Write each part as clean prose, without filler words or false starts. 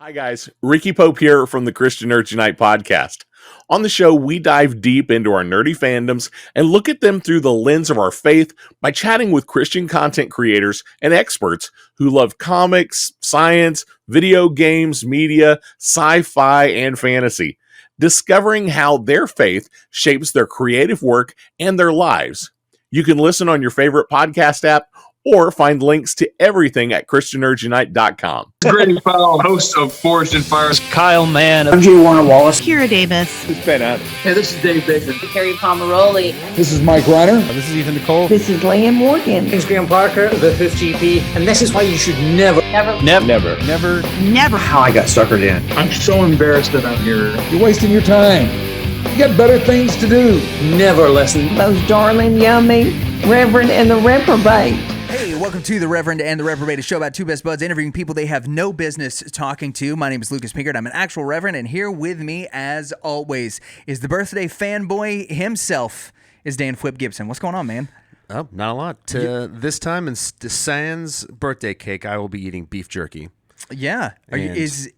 Hi, guys. Ricky Pope here from the Christian Nerds Unite podcast. On the show, we dive deep into our nerdy fandoms and look at them through the lens of our faith by chatting with Christian content creators and experts who love comics, science, video games, media, sci-fi, and fantasy, discovering how their faith shapes their creative work and their lives. You can listen on your favorite podcast app or find links to everything at ChristianNerdsUnite.com. Great fellow host of Forged in Fire, Kyle Mann, I'm J. Warner Wallace. Kira Davis. This is Ben Adams. Hey, this is Dave Baker. Carrie Pomeroli. This is Mike Reiner. This is Ethan Nicole. This is Leanne Morgan. This is Graham Parker, the 5th GP, and this is why you should never. How I got suckered in. I'm so embarrassed that I'm here. You're wasting your time. You got better things to do. Never listen. Those darling, yummy Reverend and the Reprobate. Hey, welcome to the Reverend and the Reprobate, a show about two best buds interviewing people they have no business talking to. My name is Lucas Pinkert. I'm an actual Reverend, and here with me, as always, is the birthday fanboy himself, is Dan Flip Gibson. What's going on, man? Oh, not a lot. This time in Sans birthday cake, I will be eating beef jerky. Yeah. And- Is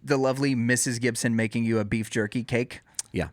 the lovely Mrs. Gibson making you a beef jerky cake? Yeah.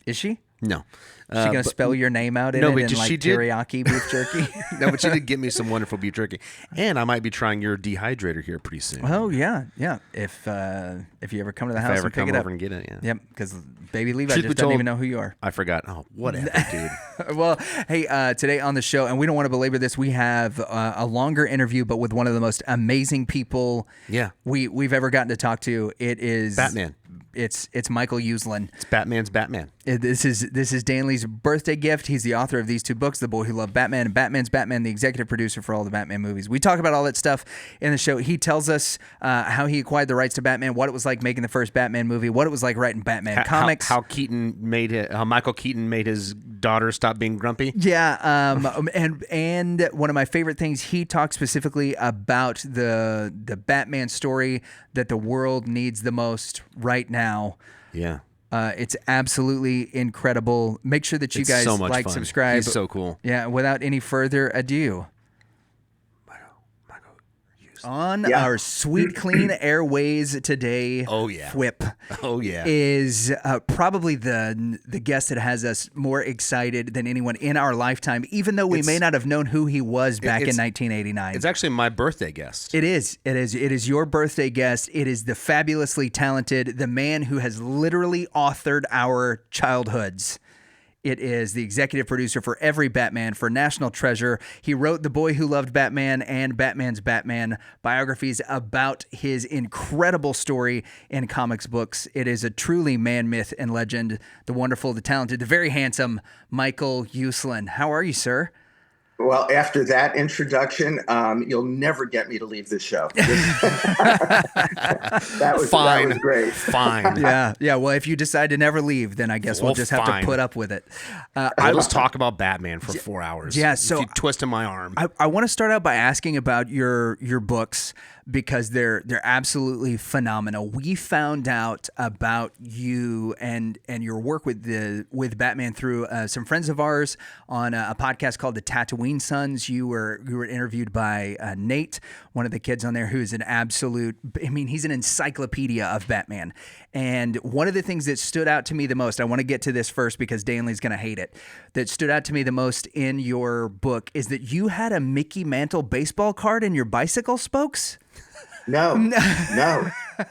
Is she? No. Is she going to spell your name out in no, it but in like she did- teriyaki beef jerky? No, but she did give me some wonderful beef jerky. And I might be trying your dehydrator here pretty soon. Oh, yeah. If you ever come to the if house I ever and pick come it up. over and get it, yeah. Yep, because baby Levi Truth be just doesn't told, even know who you are. I forgot. Oh, whatever, dude. Well, hey, today on the show, and we don't want to belabor this, we have a longer interview, but with one of the most amazing people Yeah. we've ever gotten to talk to. It is Batman. It's Micheal Uslan. It's Batman's Batman. This is Danley's birthday gift. He's the author of these two books, The Boy Who Loved Batman and Batman's Batman, the executive producer for all the Batman movies. We talk about all that stuff in the show. He tells us how he acquired the rights to Batman, what it was like making the first Batman movie, what it was like writing Batman comics. How Michael Keaton made his daughter stop being grumpy. Yeah, and one of my favorite things, he talks specifically about the Batman story that the world needs the most right now. Yeah. It's absolutely incredible. Make sure that you It's guys so much like, fun. subscribe. He's so cool. Yeah, without any further ado. On our sweet, clean airways today, Oh, yeah. Whip Oh, yeah. is probably the guest that has us more excited than anyone in our lifetime, even though we may not have known who he was back in 1989. It's actually my birthday guest. It is your birthday guest. It is the fabulously talented, the man who has literally authored our childhoods. It is the executive producer for every Batman, for National Treasure. He wrote The Boy Who Loved Batman and Batman's Batman, biographies about his incredible story in comics books. It is a truly man, myth, and legend. The wonderful, the talented, the very handsome Micheal Uslan. How are you, sir? Well, after that introduction, you'll never get me to leave this show. That was great. Fine. Yeah. Well, if you decide to never leave, then I guess we'll just have to put up with it. I'll just talk about Batman for 4 hours. Yeah, If so you twisting my arm. I want to start out by asking about your books because they're absolutely phenomenal. We found out about you and your work with Batman through some friends of ours on a podcast called the Tatooine Sons. You were interviewed by Nate, one of the kids on there, who is an absolute. I mean, he's an encyclopedia of Batman. And one of the things that stood out to me the most, I want to get to this first because Danley's going to hate it, that stood out to me the most in your book is that you had a Mickey Mantle baseball card in your bicycle spokes? No.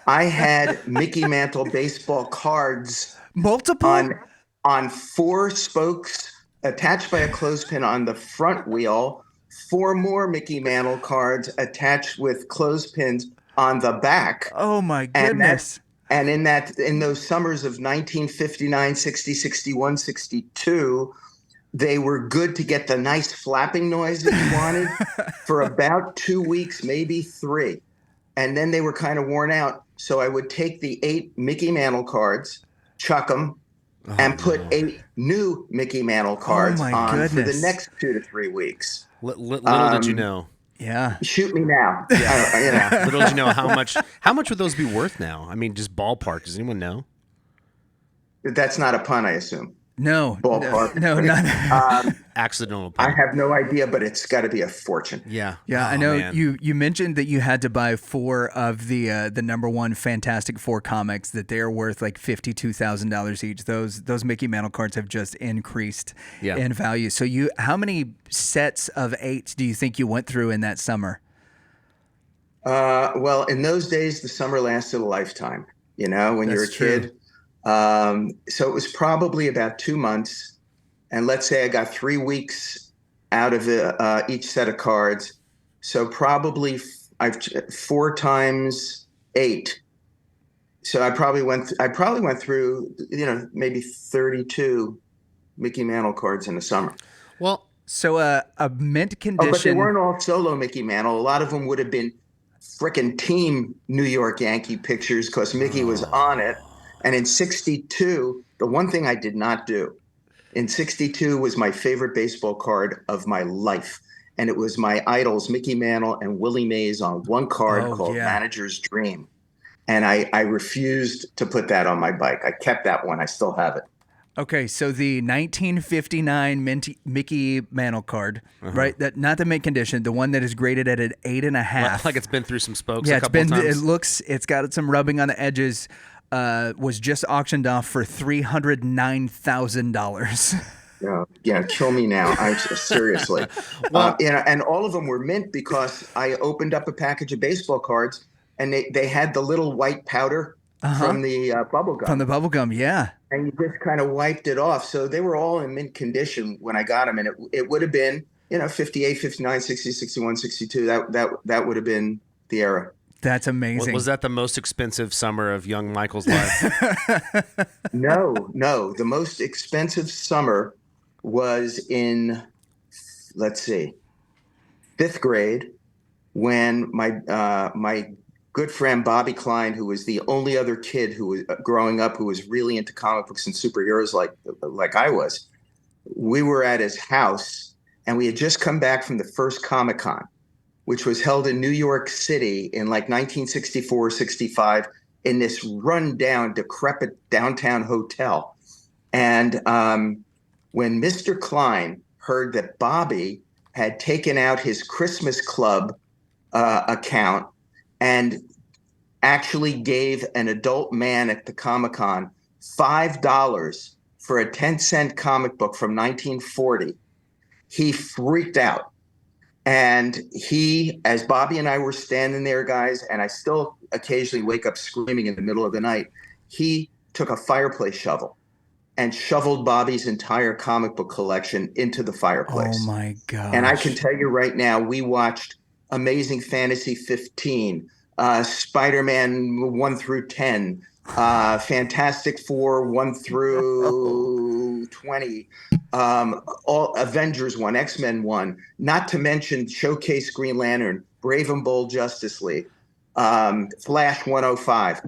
I had Mickey Mantle baseball cards. Multiple? On 4 spokes attached by a clothespin on the front wheel, 4 more Mickey Mantle cards attached with clothespins on the back. Oh my goodness. And in those summers of 1959, 60, 61, 62, they were good to get the nice flapping noise that you wanted for about 2 weeks, maybe 3. And then they were kind of worn out. So I would take the 8 Mickey Mantle cards, chuck them, and put 8 new Mickey Mantle cards on for the next 2 to 3 weeks. Little did you know. Yeah. Shoot me now. Little did you know how much would those be worth now? I mean, just ballpark. Does anyone know? That's not a pun, I assume. ballpark. Not. Accidental. I have no idea, but it's got to be a fortune. Yeah. Yeah, Oh, I know man. you mentioned that you had to buy 4 of the number 1 Fantastic Four comics, that they're worth like $52,000 each. Those Mickey Mantle cards have just increased in value. So how many sets of 8 do you think you went through in that summer? Well, in those days, the summer lasted a lifetime, when you're a That's true. kid. So it was probably about 2 months. And let's say I got 3 weeks out of each set of cards. So probably 4 times 8. So I probably went through, maybe 32 Mickey Mantle cards in the summer. Well, so a mint condition. Oh, but they weren't all solo Mickey Mantle. A lot of them would have been frickin' team New York Yankee pictures because Mickey was on it. And in 62, the one thing I did not do in 62 was my favorite baseball card of my life. And it was my idols, Mickey Mantle and Willie Mays, on one card called Manager's Dream. And I refused to put that on my bike. I kept that one. I still have it. Okay, so the 1959 Mickey Mantle card, right? That, not the mint condition, the one that is graded at an 8.5. Like it's been through some spokes Yeah, a couple of times. It's got some rubbing on the edges. Was just auctioned off for $309,000. Yeah, kill me now. Seriously. And all of them were mint because I opened up a package of baseball cards and they had the little white powder from the bubble gum. From the bubble gum, yeah. And you just kind of wiped it off. So they were all in mint condition when I got them. And it would have been, 58, 59, 60, 61, 62. That would have been the era. That's amazing. Was that the most expensive summer of young Michael's life? No. The most expensive summer was in, let's see, 5th grade, when my good friend Bobby Klein, who was the only other kid who was growing up who was really into comic books and superheroes like I was, we were at his house and we had just come back from the first Comic-Con, which was held in New York City in like 1964, 65, in this rundown, decrepit downtown hotel. And when Mr. Klein heard that Bobby had taken out his Christmas Club account and actually gave an adult man at the Comic-Con $5 for a 10-cent comic book from 1940, he freaked out. And he, as Bobby and I were standing there, guys, and I still occasionally wake up screaming in the middle of the night, he took a fireplace shovel and shoveled Bobby's entire comic book collection into the fireplace. Oh, my God. And I can tell you right now, we watched Amazing Fantasy 15, Spider-Man 1 through 10, Fantastic Four 1 through 20, all Avengers 1, X-Men 1, not to mention Showcase Green Lantern, Brave and Bold Justice League, Flash 105.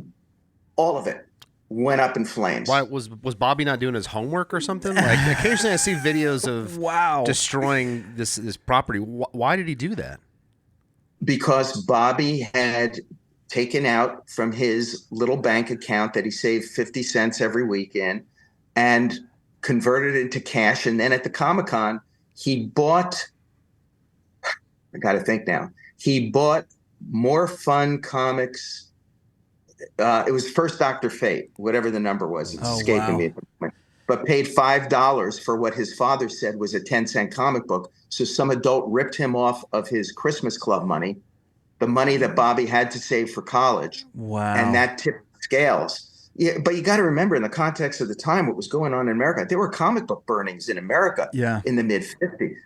All of it went up in flames. Why was Bobby not doing his homework or something? Like occasionally I see videos of destroying this property. Why did he do that? Because Bobby had taken out from his little bank account that he saved 50 cents every weekend and converted it into cash. And then at the Comic-Con, he bought, I got to think now, he bought More Fun Comics. It was first Dr. Fate, whatever the number was. It's escaping me. But paid $5 for what his father said was a 10-cent comic book. So some adult ripped him off of his Christmas Club money, the money that Bobby had to save for college. Wow. And that tipped scales. Yeah, but you got to remember, in the context of the time, what was going on in America, there were comic book burnings in America in the mid-50s.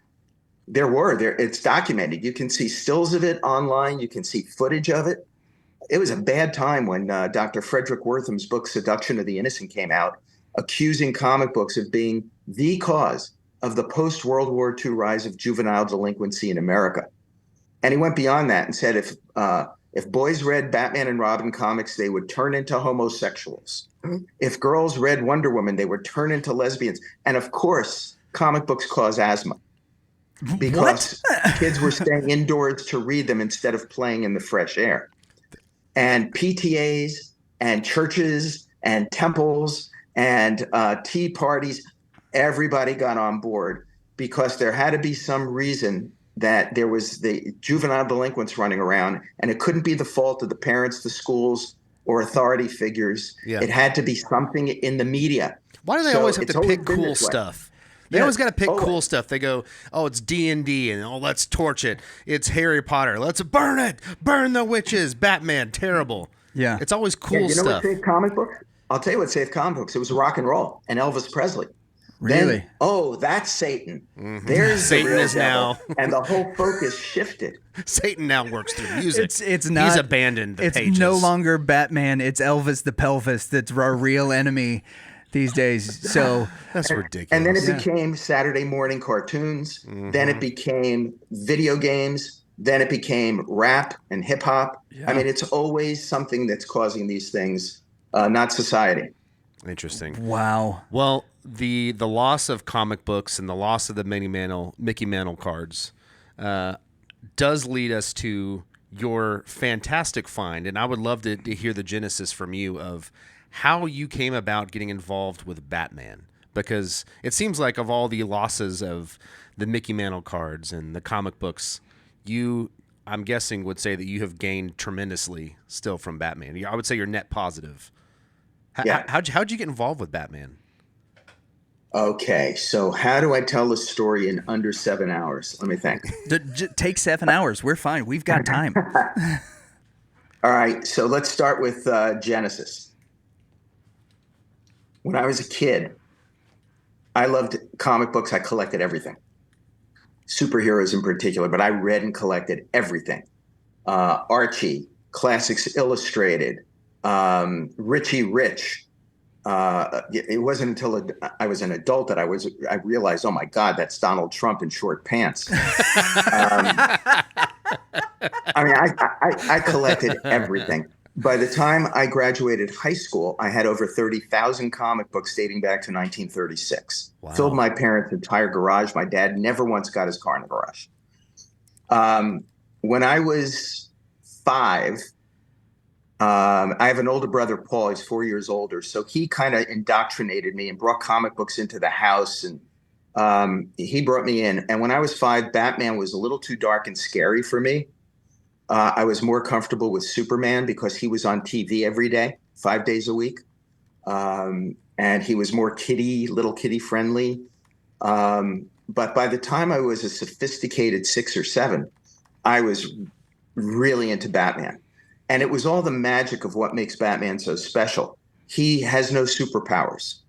It's documented. You can see stills of it online. You can see footage of it. It was a bad time when Dr. Frederick Wortham's book, Seduction of the Innocent, came out, accusing comic books of being the cause of the post-World War II rise of juvenile delinquency in America. And he went beyond that and said if boys read Batman and Robin comics, they would turn into homosexuals. If girls read Wonder Woman, they would turn into lesbians. And of course, comic books cause asthma because kids were staying indoors to read them instead of playing in the fresh air. And PTAs and churches and temples and tea parties, everybody got on board because there had to be some reason that there was the juvenile delinquents running around, and it couldn't be the fault of the parents, the schools, or authority figures. Yeah. It had to be something in the media. Why do they always have to pick cool stuff? They always got to pick cool stuff. They go, oh, it's D&D, and oh, let's torch it. It's Harry Potter. Let's burn it. Burn the witches. Batman, terrible. Yeah. It's always cool you know stuff. What saved comic books? I'll tell you what saved comic books. It was rock and roll and Elvis Presley. Really? Then, oh, that's Satan. There's Satan the real is devil. now. And the whole focus shifted. Satan now works through music. It's not. He's abandoned the it's pages. no longer Batman. It's Elvis the Pelvis that's our real enemy these days. So that's ridiculous. And then it became Saturday morning cartoons. Then it became video games. Then it became rap and hip hop. Yeah. I mean, it's always something that's causing these things, not society. Interesting. Wow. Well, the loss of comic books and the loss of the Mickey Mantle cards does lead us to your fantastic find, and I would love to hear the genesis from you of how you came about getting involved with Batman, because it seems like of all the losses of the Mickey Mantle cards and the comic books, you, I'm guessing, would say that you have gained tremendously still from Batman. I would say you're net positive. How'd you get involved with Batman? Okay, so how do I tell the story in under 7 hours? Let me think. Take 7 hours. We're fine. We've got time. All right, so let's start with Genesis. When I was a kid, I loved comic books. I collected everything. Superheroes in particular, but I read and collected everything. Archie, Classics Illustrated, Richie Rich. It wasn't until I was an adult that I realized, oh my God, that's Donald Trump in short pants. I mean, I collected everything. By the time I graduated high school, I had over 30,000 comic books dating back to 1936. Wow. Filled my parents' entire garage. My dad never once got his car in the garage. When I was 5, I have an older brother, Paul. He's 4 years older. So he kind of indoctrinated me and brought comic books into the house. And he brought me in. And when I was 5, Batman was a little too dark and scary for me. I was more comfortable with Superman because he was on TV every day, 5 days a week. And he was more little kiddie friendly. But by the time I was a sophisticated 6 or 7, I was really into Batman. And it was all the magic of what makes Batman so special. He has no superpowers.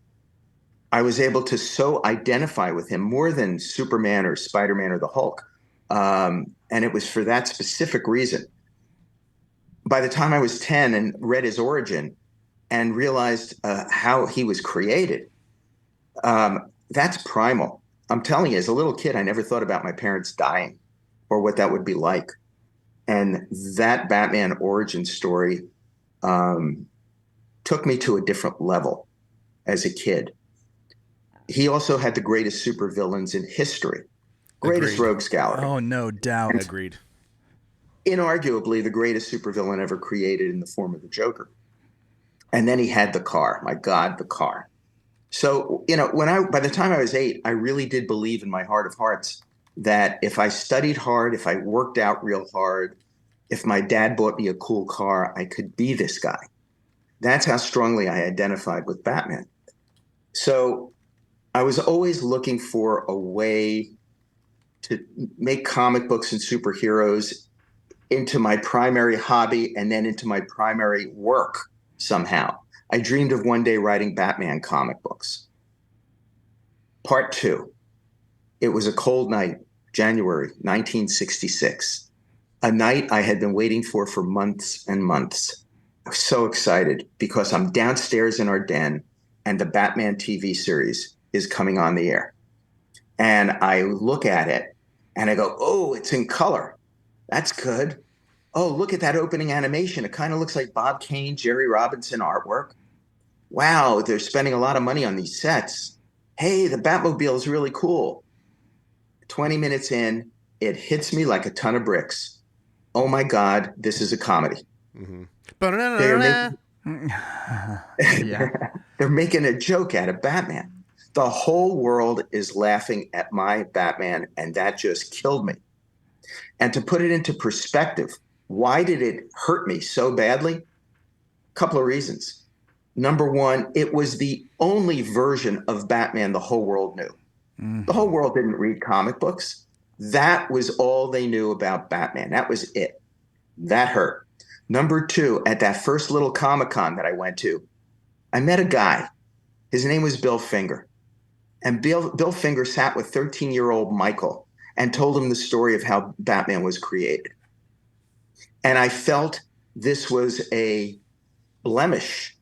I was able to so identify with him more than Superman or Spider-Man or the Hulk. And it was for that specific reason. By the time I was 10 and read his origin and realized how he was created, that's primal. I'm telling you, as a little kid, I never thought about my parents dying or what that would be like. And that Batman origin story took me to a different level as a kid. He also had the greatest supervillains in history. Greatest rogues gallery. Oh, no doubt. Agreed. Inarguably the greatest supervillain ever created in the form of the Joker. And then he had the car. My God, the car. So, by the time I was 8, I really did believe in my heart of hearts that if I studied hard, if I worked out real hard, if my dad bought me a cool car, I could be this guy. That's how strongly I identified with Batman. So I was always looking for a way to make comic books and superheroes into my primary hobby and then into my primary work somehow. I dreamed of one day writing Batman comic books. Part 2. It was a cold night, January 1966. A night I had been waiting for months and months. I was so excited because I'm downstairs in our den and the Batman TV series is coming on the air. And I look at it and I go, oh, it's in color. That's good. Oh, look at that opening animation. It kind of looks like Bob Kane, Jerry Robinson artwork. Wow, they're spending a lot of money on these sets. Hey, the Batmobile is really cool. 20 minutes in, it hits me like a ton of bricks. Oh my God, this is a comedy. Mm-hmm. They're making a joke out of Batman. The whole world is laughing at my Batman, and that just killed me. And to put it into perspective, why did it hurt me so badly? A couple of reasons. Number one, it was the only version of Batman the whole world knew. Mm-hmm. The whole world didn't read comic books. That was all they knew about Batman. That was it. That hurt. Number two, at that first little Comic-Con that I went to, I met a guy. His name was Bill Finger. And Bill Finger sat with 13-year-old Micheal and told him the story of how Batman was created. And I felt this was a blemish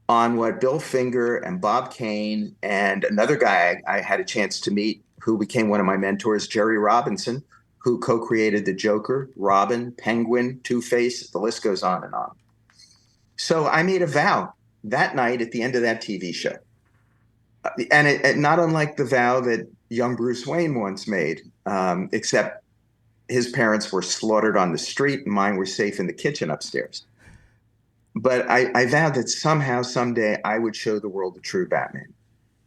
on what Bill Finger and Bob Kane and another guy I had a chance to meet who became one of my mentors, Jerry Robinson, who co-created the Joker, Robin, Penguin, Two-Face, the list goes on and on. So I made a vow that night at the end of that TV show. And it not unlike the vow that young Bruce Wayne once made, except his parents were slaughtered on the street and mine were safe in the kitchen upstairs. But I vowed that somehow, someday, I would show the world the true Batman.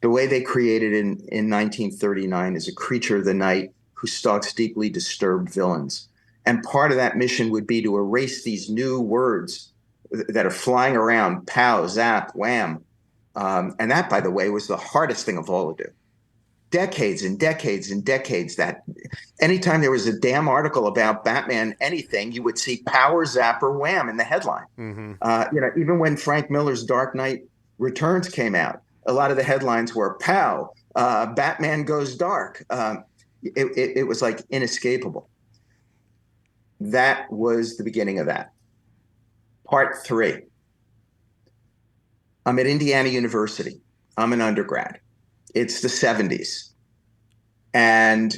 The way they created in 1939 is a creature of the night who stalks deeply disturbed villains. And part of that mission would be to erase these new words that are flying around, pow, zap, wham. And that, by the way, was the hardest thing of all to do. Decades and decades and decades that anytime there was a damn article about Batman, anything, you would see power, zap, or wham in the headline. Mm-hmm. Even when Frank Miller's Dark Knight Returns came out, a lot of the headlines were pow, Batman goes dark. It was like inescapable. That was the beginning of that. Part 3. I'm at Indiana University. I'm an undergrad. It's the 70s. And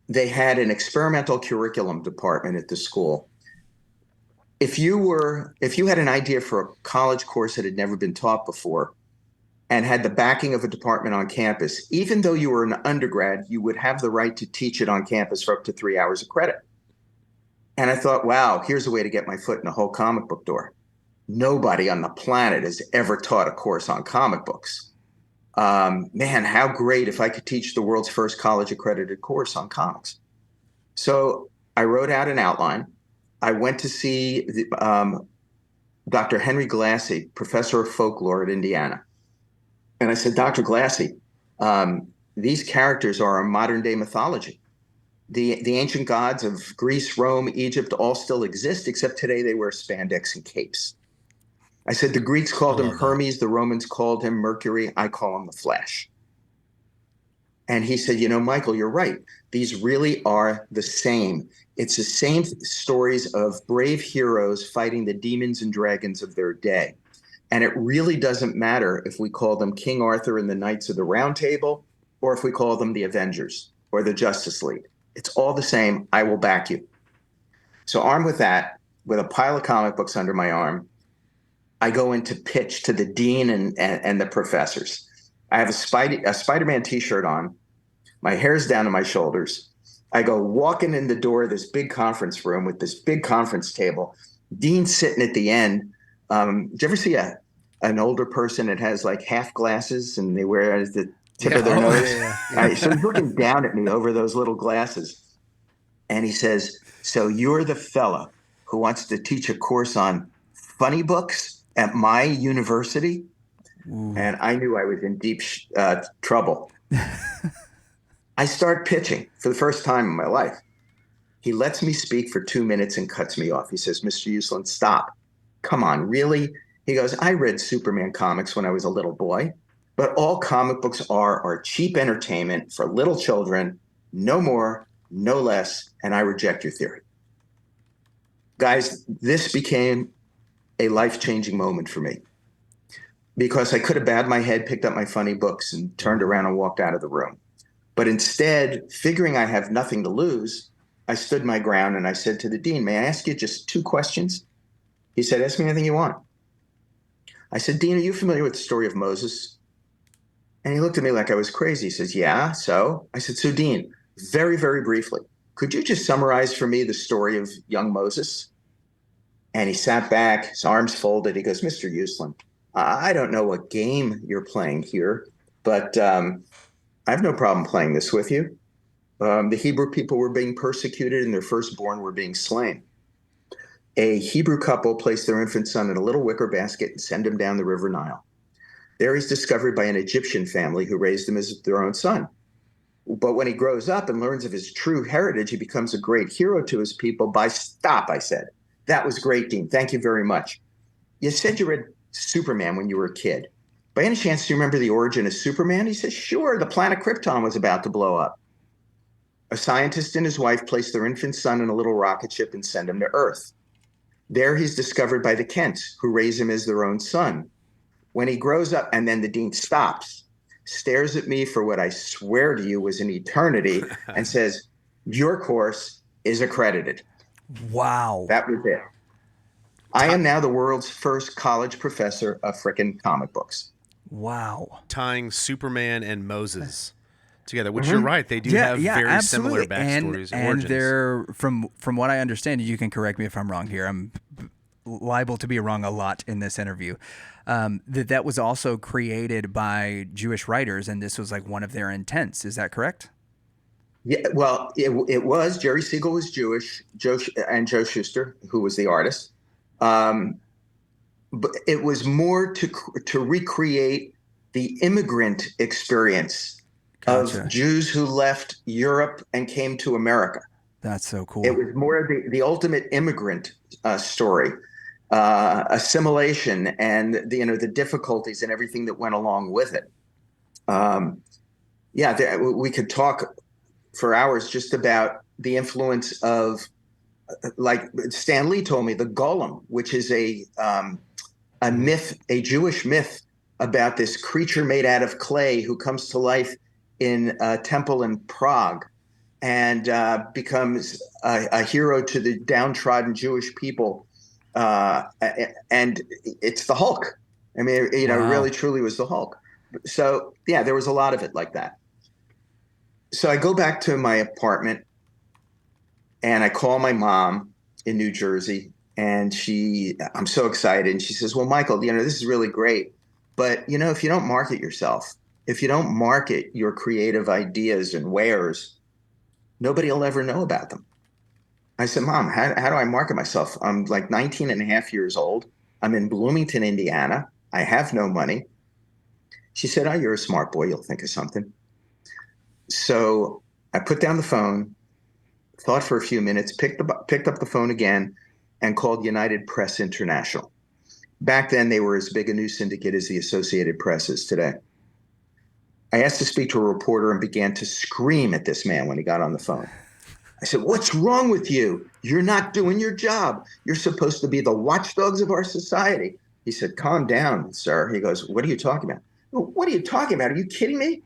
they had an experimental curriculum department at the school. If you had an idea for a college course that had never been taught before and had the backing of a department on campus, even though you were an undergrad, you would have the right to teach it on campus for up to 3 hours of credit. And I thought, wow, here's a way to get my foot in a whole comic book door. Nobody on the planet has ever taught a course on comic books. Man, how great if I could teach the world's first college accredited course on comics. So I wrote out an outline. I went to see Dr. Henry Glassy, professor of folklore at Indiana. And I said, Dr. Glassy, these characters are a modern day mythology. The ancient gods of Greece, Rome, Egypt all still exist, except today they wear spandex and capes. I said the Greeks called him Hermes, the Romans called him Mercury, I call him the Flash. And he said, Micheal, you're right. These really are the same. It's the same stories of brave heroes fighting the demons and dragons of their day. And it really doesn't matter if we call them King Arthur and the Knights of the Round Table, or if we call them the Avengers or the Justice League. It's all the same. I will back you. So armed with that, with a pile of comic books under my arm, I go in to pitch to the dean and the professors. I have a Spider-Man t-shirt on. My hair's down to my shoulders. I go walking in the door of this big conference room with this big conference table. Dean's sitting at the end. Did you ever see an older person that has like half glasses and they wear it as the tip of their nose? Yeah. So he's looking down at me over those little glasses. And he says, so you're the fella who wants to teach a course on funny books at my university? Ooh. And I knew I was in deep trouble. I start pitching for the first time in my life. He lets me speak for 2 minutes and cuts me off. He says, Mr. Uslan, stop. Come on, really? He goes, I read Superman comics when I was a little boy, but all comic books are cheap entertainment for little children, no more, no less, and I reject your theory. Guys, this became a life-changing moment for me because I could have bowed my head, picked up my funny books, and turned around and walked out of the room. But instead, figuring I have nothing to lose, I stood my ground and I said to the dean, may I ask you just 2 questions? He said, ask me anything you want. I said, Dean, are you familiar with the story of Moses? And he looked at me like I was crazy. He says, yeah, so? I said, so Dean, very, very briefly, could you just summarize for me the story of young Moses? And he sat back, his arms folded. He goes, Mr. Uslan, I don't know what game you're playing here, But I have no problem playing this with you. The Hebrew people were being persecuted and their firstborn were being slain. A Hebrew couple placed their infant son in a little wicker basket and sent him down the River Nile. There he's discovered by an Egyptian family who raised him as their own son. But when he grows up and learns of his true heritage, he becomes a great hero to his people. Stop, I said. That was great, Dean. Thank you very much. You said you read Superman when you were a kid. By any chance, do you remember the origin of Superman? He says, sure, the planet Krypton was about to blow up. A scientist and his wife placed their infant son in a little rocket ship and sent him to Earth. There he's discovered by the Kents, who raise him as their own son. When he grows up, and then the dean stops, stares at me for what I swear to you was an eternity, and says, your course is accredited. Wow. That was it. I am now the world's first college professor of frickin' comic books. Wow. Tying Superman and Moses together, which you're right, they do have very absolutely. similar backstories and and origins. they're from what I understand, you can correct me if I'm wrong here. I'm liable to be wrong a lot in this interview. That was also created by Jewish writers, and this was like one of their intents. Is that correct? Yeah, well, it was. Jerry Siegel was Jewish, and Joe Shuster, who was the artist. But it was more to recreate the immigrant experience of Jews who left Europe and came to America. That's so cool. It was more the ultimate immigrant story, assimilation, and the difficulties and everything that went along with it. We could talk for hours just about the influence of, like Stan Lee told me, the Golem, which is a myth, a Jewish myth about this creature made out of clay who comes to life in a temple in Prague and becomes a hero to the downtrodden Jewish people. And it's the Hulk. I mean, it really truly was the Hulk. So yeah, there was a lot of it like that. So I go back to my apartment and I call my mom in New Jersey, and I'm so excited. And she says, well, Michael, this is really great. But, if you don't market yourself, if you don't market your creative ideas and wares, nobody will ever know about them. I said, Mom, how do I market myself? I'm like 19 and a half years old. I'm in Bloomington, Indiana. I have no money. She said, oh, you're a smart boy. You'll think of something. So I put down the phone, thought for a few minutes, picked up the phone again, and called United Press International. Back then, they were as big a news syndicate as the Associated Press is today. I asked to speak to a reporter and began to scream at this man when he got on the phone. I said, what's wrong with you? You're not doing your job. You're supposed to be the watchdogs of our society. He said, calm down, sir. He goes, what are you talking about? What are you talking about? Are you kidding me?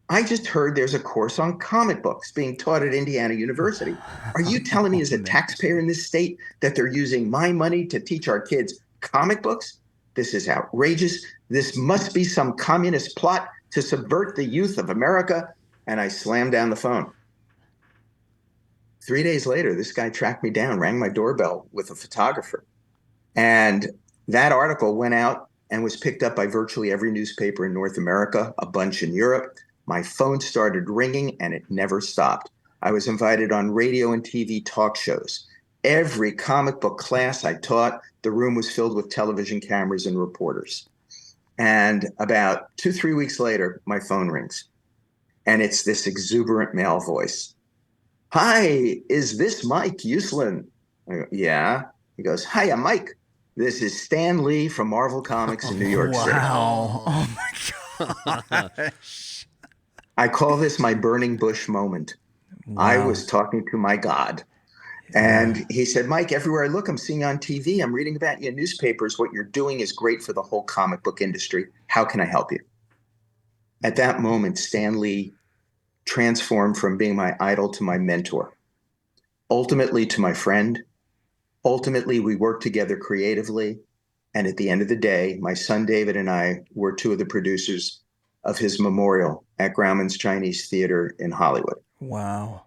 I just heard there's a course on comic books being taught at Indiana University. Are you telling me as a taxpayer in this state that they're using my money to teach our kids comic books? This is outrageous. This must be some communist plot to subvert the youth of America. And I slammed down the phone. 3 days later, this guy tracked me down, rang my doorbell with a photographer. And that article went out and was picked up by virtually every newspaper in North America, a bunch in Europe. My phone started ringing and it never stopped. I was invited on radio and TV talk shows. Every comic book class I taught, the room was filled with television cameras and reporters. And about 2-3 weeks later, my phone rings. And it's this exuberant male voice. Hi, is this Micheal Uslan? I go, yeah. He goes, hiya, Mike. This is Stan Lee from Marvel Comics in New York City. Wow. Oh my gosh. I call this my burning bush moment. Wow. I was talking to my God. And he said, Mike, everywhere I look, I'm seeing you on TV. I'm reading about you in newspapers. What you're doing is great for the whole comic book industry. How can I help you? At that moment, Stan Lee transformed from being my idol to my mentor, ultimately to my friend. Ultimately, we worked together creatively. And at the end of the day, my son David and I were two of the producers of his memorial at Grauman's Chinese Theater in Hollywood. Wow.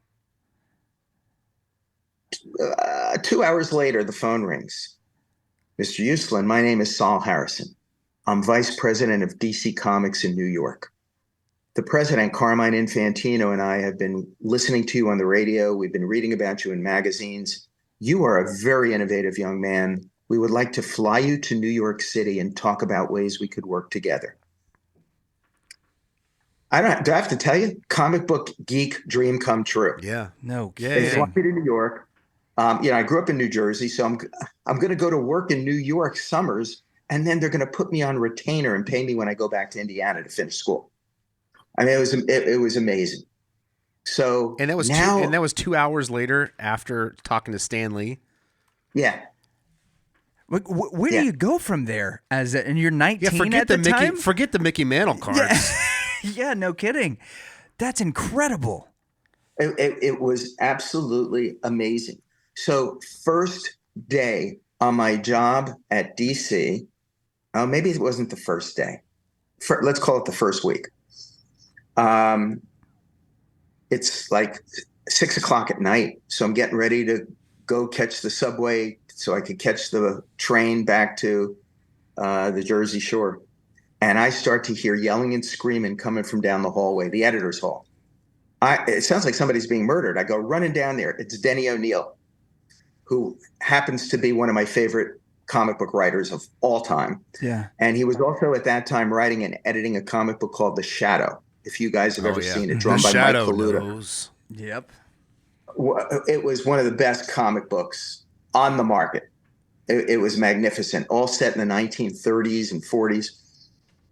2 hours later, the phone rings. Mr. Uslan, my name is Saul Harrison. I'm vice president of DC Comics in New York. the president, Carmine Infantino, and I have been listening to you on the radio. We've been reading about you in magazines. You are a very innovative young man. We would like to fly you to New York City and talk about ways we could work together. Do I have to tell you? Comic book geek dream come true. Yeah. No Yeah, They kidding. fly me to New York. I grew up in New Jersey, so I'm going to go to work in New York summers, and then they're going to put me on retainer and pay me when I go back to Indiana to finish school. I mean, it was amazing. So And that was now, that was 2 hours later after talking to Stanley. yeah. Where do you go from there? And you're 19 Yeah, forget at the time? forget the Mickey Mantle cards. Yeah, no kidding. That's incredible. It was absolutely amazing. So first day on my job at DC, maybe it wasn't the first day. Let's call it the first week. It's like 6 o'clock at night. So I'm getting ready to go catch the subway so I could catch the train back to the Jersey Shore. And I start to hear yelling and screaming coming from down the hallway, the editor's hall. It sounds like somebody's being murdered. I go running down there. It's Denny O'Neil, who happens to be one of my favorite comic book writers of all time. Yeah. And he was also at that time writing and editing a comic book called The Shadow. If you guys have ever seen it, drawn by Mike Kaluta. Yep. It was one of the best comic books on the market. It was magnificent, all set in the 1930s and 40s.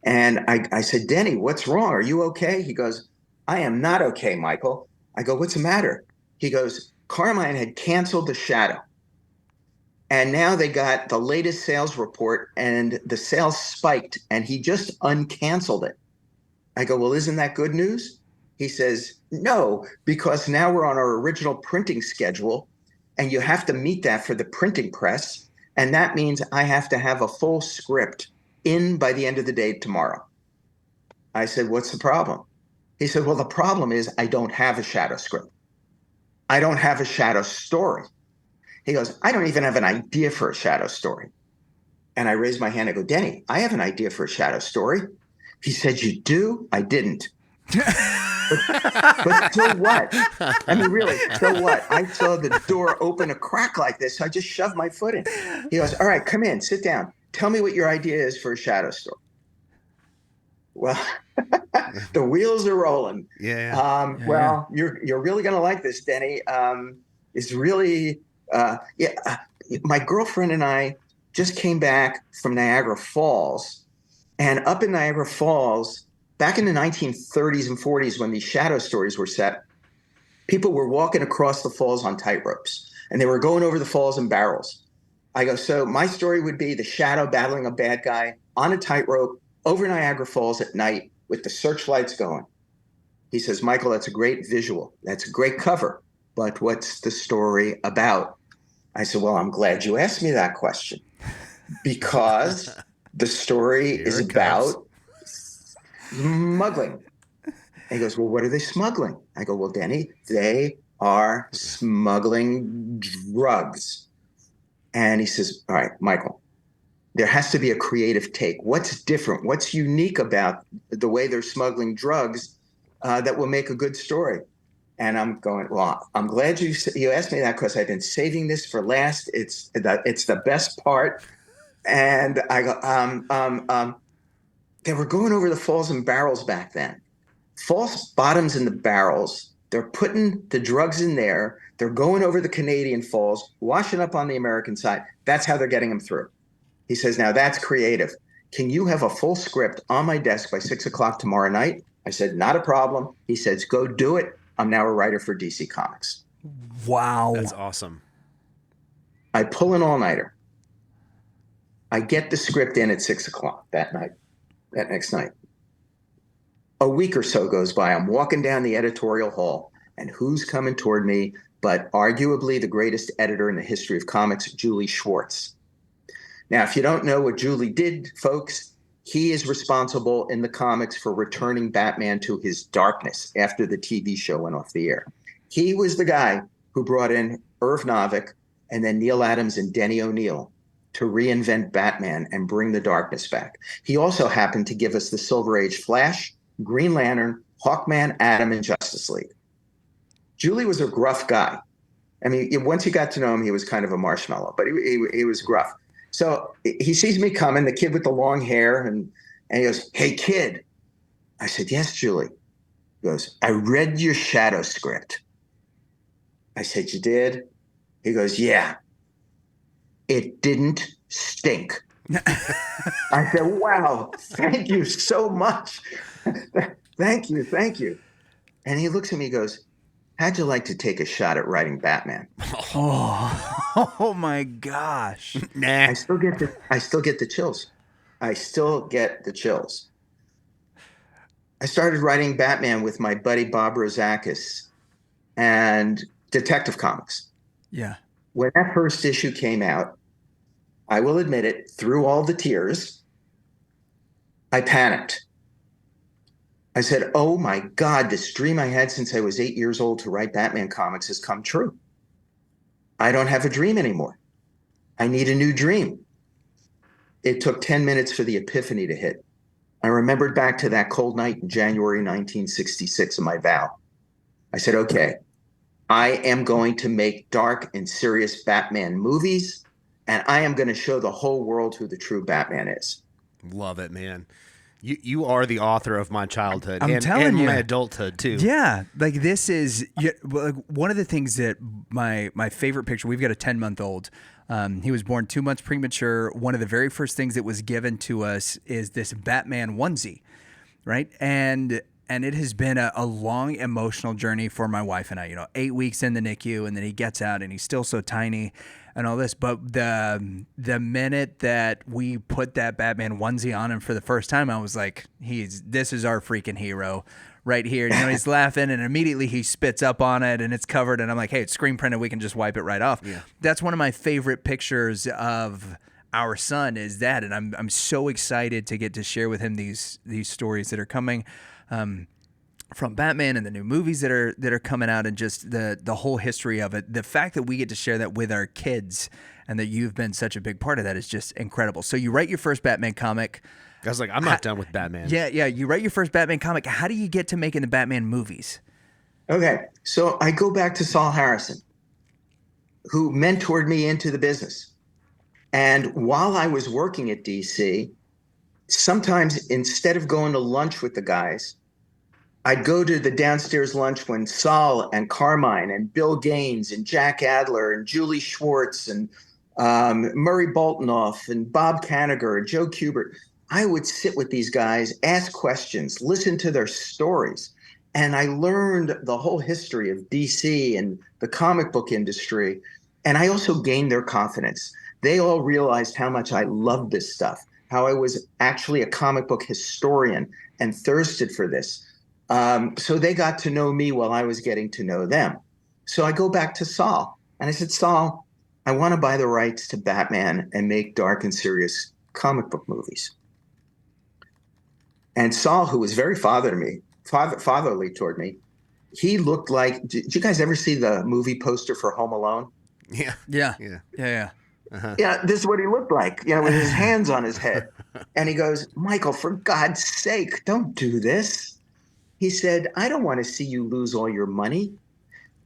And I said, Denny, what's wrong? Are you okay? He goes, I am not okay, Michael. I go, what's the matter? He goes, Carmine had canceled The Shadow. And now they got the latest sales report and the sales spiked and he just uncanceled it. I go, well, isn't that good news? He says, no, because now we're on our original printing schedule and you have to meet that for the printing press. And that means I have to have a full script in by the end of the day tomorrow. I said, what's the problem? He said, well, the problem is I don't have a Shadow script. I don't have a Shadow story. He goes, I don't even have an idea for a Shadow story. And I raised my hand. I go, Denny, I have an idea for a Shadow story. He said, you do? I didn't. but so what? I mean, really, so what? I saw the door open a crack like this, so I just shoved my foot in. He goes, all right, come in, sit down. Tell me what your idea is for a Shadow story. Well, the wheels are rolling. Yeah. Well, you're really going to like this, Denny. It's really, my girlfriend and I just came back from Niagara Falls. And up in Niagara Falls, back in the 1930s and 40s, when these Shadow stories were set, people were walking across the falls on tight ropes, and they were going over the falls in barrels. I go, so my story would be the Shadow battling a bad guy on a tightrope over Niagara Falls at night with the searchlights going. He says, Michael, that's a great visual. That's a great cover. But what's the story about? I said, well, I'm glad you asked me that question because the story is about smuggling. And he goes, well, what are they smuggling? I go, well, Denny, they are smuggling drugs. And he says, all right, Michael, there has to be a creative take. What's different? What's unique about the way they're smuggling drugs that will make a good story? And I'm going, well, I'm glad you asked me that because I've been saving this for last. It's the best part. And I go, they were going over the falls in barrels back then. False bottoms in the barrels. They're putting the drugs in there. They're going over the Canadian falls, washing up on the American side. That's how they're getting them through. He says, now that's creative. Can you have a full script on my desk by 6 o'clock tomorrow night? I said, not a problem. He says, go do it. I'm now a writer for DC Comics. Wow. That's awesome. I pull an all-nighter. I get the script in at 6 o'clock that next night. A week or so goes by. I'm walking down the editorial hall, and who's coming toward me but arguably the greatest editor in the history of comics, Julie Schwartz. Now, if you don't know what Julie did, folks, he is responsible in the comics for returning Batman to his darkness after the TV show went off the air. He was the guy who brought in Irv Novick and then Neil Adams and Denny O'Neil to reinvent Batman and bring the darkness back. He also happened to give us the Silver Age Flash, Green Lantern, Hawkman, Atom, and Justice League. Julie was a gruff guy. I mean, once you got to know him, he was kind of a marshmallow, but he was gruff. So he sees me coming, the kid with the long hair, and he goes, "Hey, kid." I said, "Yes, Julie." He goes, "I read your shadow script." I said, "You did?" He goes, "Yeah. It didn't stink." I said, "Wow, thank you so much. Thank you. And he looks at me and goes, "How'd you like to take a shot at writing Batman?" Oh my gosh. Nah. I still get the chills. I still get the chills. I started writing Batman with my buddy Bob Rozakis and Detective Comics. Yeah. When that first issue came out, I will admit it, through all the tears, I panicked. I said, "Oh my God, this dream I had since I was 8 years old to write Batman comics has come true. I don't have a dream anymore. I need a new dream." It took 10 minutes for the epiphany to hit. I remembered back to that cold night in January 1966 and my vow. I said, "Okay, I am going to make dark and serious Batman movies, and I am going to show the whole world who the true Batman is." Love it, man. You are the author of my childhood I'm telling and you. my adulthood too. Yeah, like this is one of the things that my favorite picture. We've got a 10-month-old. He was born 2 months premature. One of the very first things that was given to us is this Batman onesie, right? And it has been a long emotional journey for my wife and I. 8 weeks in the NICU, and then he gets out, and he's still so tiny, and all this. But the minute that we put that Batman onesie on him for the first time, I was like, this is our freaking hero right here. He's laughing, and immediately he spits up on it, and it's covered. And I'm like, hey, it's screen printed. We can just wipe it right off. Yeah. That's one of my favorite pictures of our son is that, and I'm so excited to get to share with him these stories that are coming. From Batman and the new movies that are coming out, and just the whole history of it. The fact that we get to share that with our kids and that you've been such a big part of that is just incredible. So you write your first Batman comic. I was like, I'm not done with Batman. Yeah. You write your first Batman comic. How do you get to making the Batman movies? Okay, so I go back to Saul Harrison, who mentored me into the business. And while I was working at DC, sometimes instead of going to lunch with the guys, I'd go to the downstairs lunch when Saul and Carmine and Bill Gaines and Jack Adler and Julie Schwartz and Murray Boltinoff and Bob Kanigher and Joe Kubert. I would sit with these guys, ask questions, listen to their stories. And I learned the whole history of DC and the comic book industry. And I also gained their confidence. They all realized how much I loved this stuff, how I was actually a comic book historian and thirsted for this. So they got to know me while I was getting to know them. So I go back to Saul and I said, "Saul, I want to buy the rights to Batman and make dark and serious comic book movies." And Saul, who was very fatherly toward me, he looked like, did you guys ever see the movie poster for Home Alone? Yeah. Uh-huh. Yeah, this is what he looked like, with his hands on his head. And he goes, "Michael, for God's sake, don't do this." He said, "I don't want to see you lose all your money.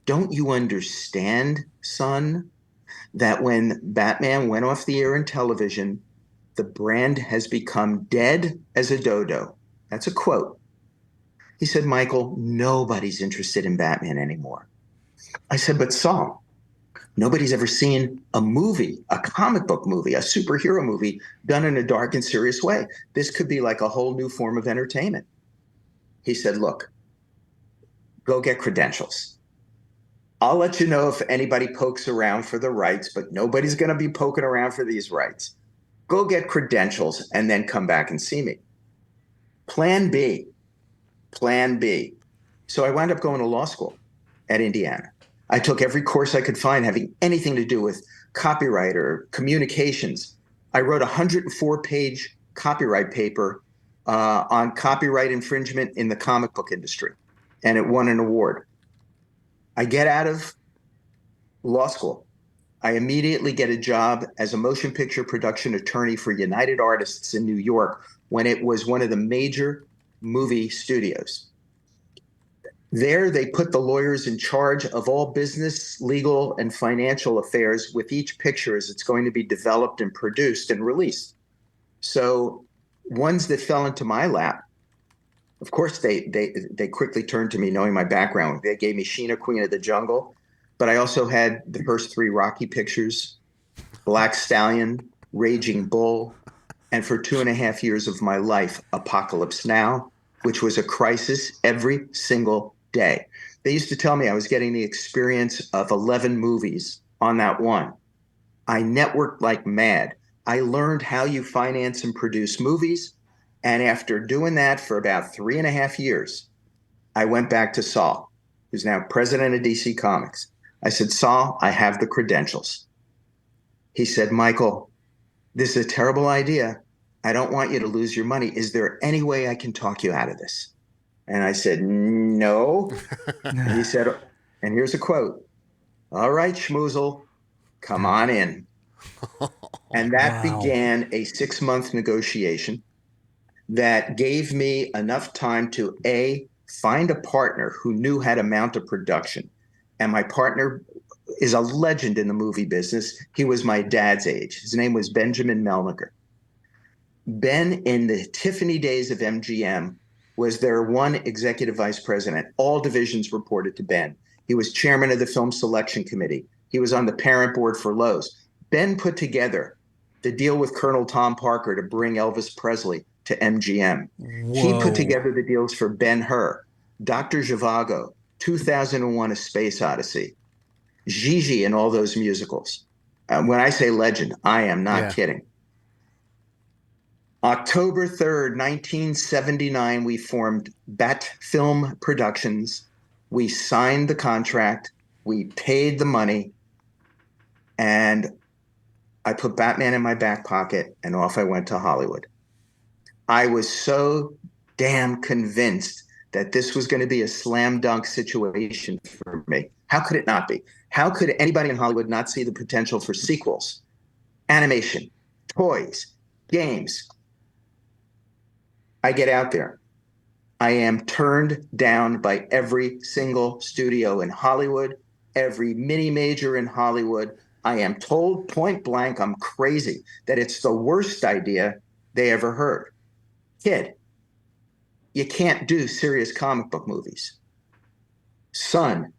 Don't you understand, son, that when Batman went off the air in television, the brand has become dead as a dodo?" That's a quote. He said, "Michael, nobody's interested in Batman anymore." I said, "But Saul, nobody's ever seen a movie, a comic book movie, a superhero movie done in a dark and serious way. This could be like a whole new form of entertainment." He said, "Look, go get credentials. I'll let you know if anybody pokes around for the rights, but nobody's going to be poking around for these rights. Go get credentials and then come back and see me." Plan B. So I wound up going to law school at Indiana. I took every course I could find having anything to do with copyright or communications. I wrote a 104-page copyright paper on copyright infringement in the comic book industry, and it won an award. I get out of law school. I immediately get a job as a motion picture production attorney for United Artists in New York when it was one of the major movie studios. There, they put the lawyers in charge of all business, legal, and financial affairs with each picture as it's going to be developed and produced and released. So ones that fell into my lap, of course, they quickly turned to me, knowing my background. They gave me Sheena, Queen of the Jungle, but I also had the first 3 Rocky pictures, Black Stallion, Raging Bull, and for 2.5 years of my life, Apocalypse Now, which was a crisis every single day. They used to tell me I was getting the experience of 11 movies on that one. I networked like mad. I learned how you finance and produce movies. And after doing that for about 3.5 years, I went back to Saul, who's now president of DC Comics. I said, Saul, I have the credentials. He said, Michael, this is a terrible idea. I don't want you to lose your money. Is there any way I can talk you out of this? And I said, no. And he said, and here's a quote, all right, schmoozle, come on in. And that began a 6-month negotiation that gave me enough time to find a partner who knew how to mount a production. And my partner is a legend in the movie business. He was my dad's age. His name was Benjamin Melniker. Ben, in the Tiffany days of MGM, was their one executive vice president. All divisions reported to Ben. He was chairman of the film selection committee. He was on the parent board for Lowe's. Ben put together the deal with Colonel Tom Parker to bring Elvis Presley to MGM. Whoa. He put together the deals for Ben-Hur, Dr. Zhivago, 2001: A Space Odyssey, Gigi, and all those musicals. When I say legend, I am not kidding. October 3rd, 1979, we formed Bat Film Productions. We signed the contract. We paid the money. And I put Batman in my back pocket and off I went to Hollywood. I was so damn convinced that this was going to be a slam dunk situation for me. How could it not be? How could anybody in Hollywood not see the potential for sequels, animation, toys, games? I get out there. I am turned down by every single studio in Hollywood, every mini major in Hollywood. I am told point blank I'm crazy, that it's the worst idea they ever heard. Kid, you can't do serious comic book movies. Son,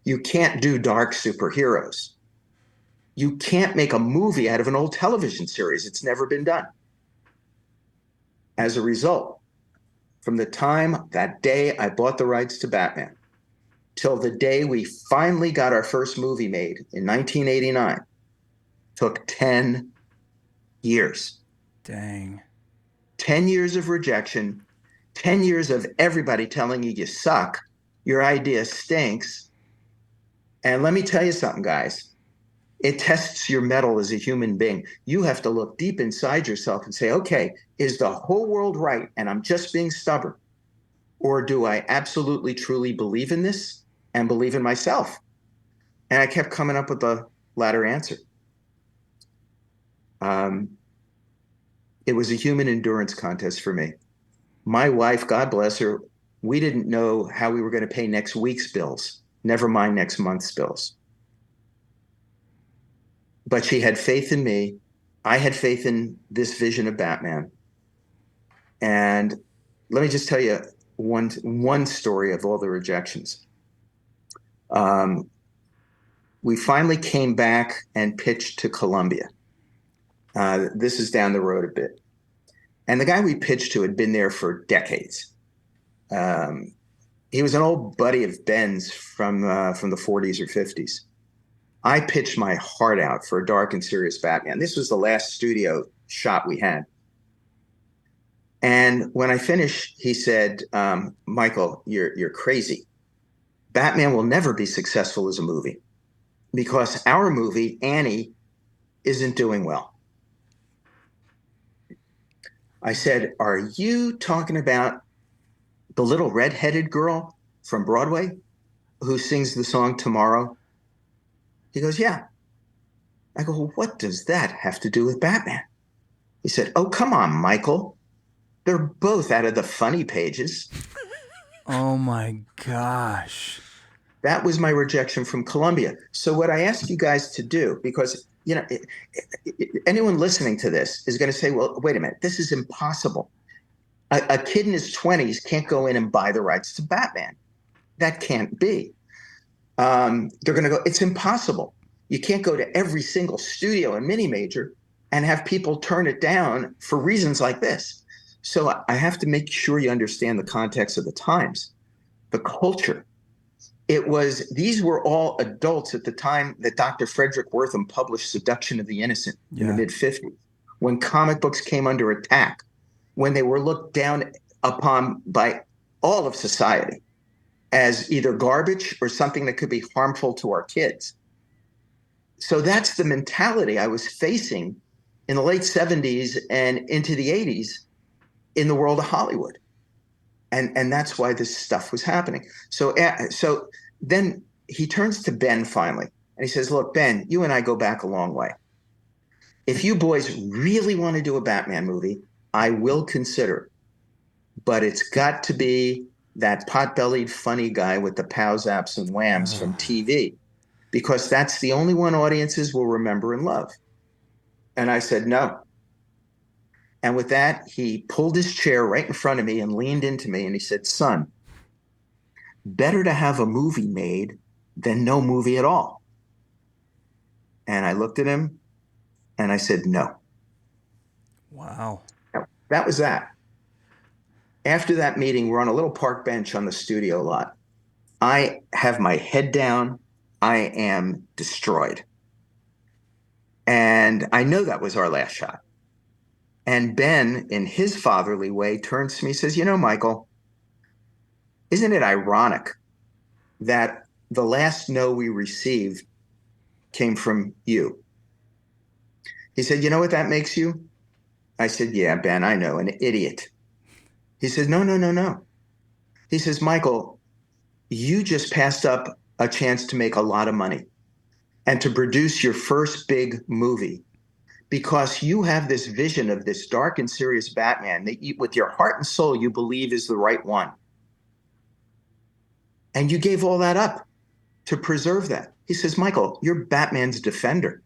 you can't do dark superheroes. You can't make a movie out of an old television series. It's never been done. As a result, from the time that day I bought the rights to Batman till the day we finally got our first movie made in 1989, took 10 years. Dang. 10 years of rejection, 10 years of everybody telling you suck, your idea stinks. And let me tell you something, guys. It tests your mettle as a human being. You have to look deep inside yourself and say, okay, is the whole world right and I'm just being stubborn? Or do I absolutely, truly believe in this and believe in myself? And I kept coming up with the latter answer. It was a human endurance contest for me. My wife, God bless her, we didn't know how we were going to pay next week's bills, never mind next month's bills. But she had faith in me. I had faith in this vision of Batman. And let me just tell you one story of all the rejections. We finally came back and pitched to Columbia. This is down the road a bit. And the guy we pitched to had been there for decades. He was an old buddy of Ben's from the 40s or 50s. I pitched my heart out for a dark and serious Batman. This was the last studio shot we had. And when I finished, he said, Michael, you're crazy. Batman will never be successful as a movie because our movie, Annie, isn't doing well. I said, are you talking about the little redheaded girl from Broadway who sings the song Tomorrow? He goes, yeah. I go, well, what does that have to do with Batman? He said, oh, come on, Michael. They're both out of the funny pages. Oh my gosh. That was my rejection from Columbia. So what I ask you guys to do, because anyone listening to this is going to say, well, wait a minute, this is impossible. A kid in his 20s can't go in and buy the rights to Batman. That can't be. They're going to go, it's impossible. You can't go to every single studio and mini major and have people turn it down for reasons like this. So I have to make sure you understand the context of the times, the culture. These were all adults at the time that Dr. Frederick Wortham published Seduction of the Innocent in the mid-50s, when comic books came under attack, when they were looked down upon by all of society as either garbage or something that could be harmful to our kids. So that's the mentality I was facing in the late 70s and into the 80s in the world of Hollywood. And that's why this stuff was happening. So then he turns to Ben finally, and he says, look, Ben, you and I go back a long way. If you boys really want to do a Batman movie, I will consider it. But it's got to be that pot-bellied funny guy with the pow zaps and whams from TV, because that's the only one audiences will remember and love. And I said, no. And with that, he pulled his chair right in front of me and leaned into me, and he said, son, better to have a movie made than no movie at all. And I looked at him and I said, no. Wow. That was that. After that meeting, we're on a little park bench on the studio lot. I have my head down. I am destroyed. And I know that was our last shot. And Ben, in his fatherly way, turns to me and says, you know, Michael, isn't it ironic that the last no we received came from you? He said, you know what that makes you? I said, yeah, Ben, I know, an idiot. He says, no. He says, Michael, you just passed up a chance to make a lot of money and to produce your first big movie because you have this vision of this dark and serious Batman that you, with your heart and soul, you believe is the right one. And you gave all that up to preserve that. He says, Michael, you're Batman's defender.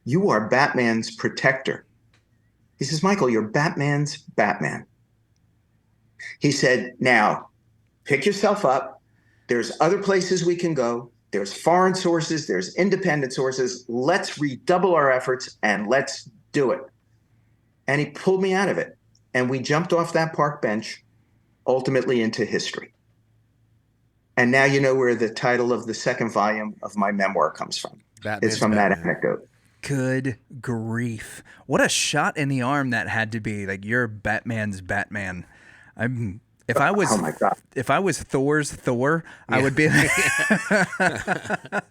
You are Batman's protector. He says, Michael, you're Batman's Batman. He said, now, pick yourself up. There's other places we can go. There's foreign sources. There's independent sources. Let's redouble our efforts and let's do it. And he pulled me out of it. And we jumped off that park bench, ultimately into history. And now you know where the title of the second volume of my memoir comes from. It's from that anecdote. Good grief. What a shot in the arm that had to be. Like, you're Batman's Batman. If I was Thor's Thor, yeah. I would be that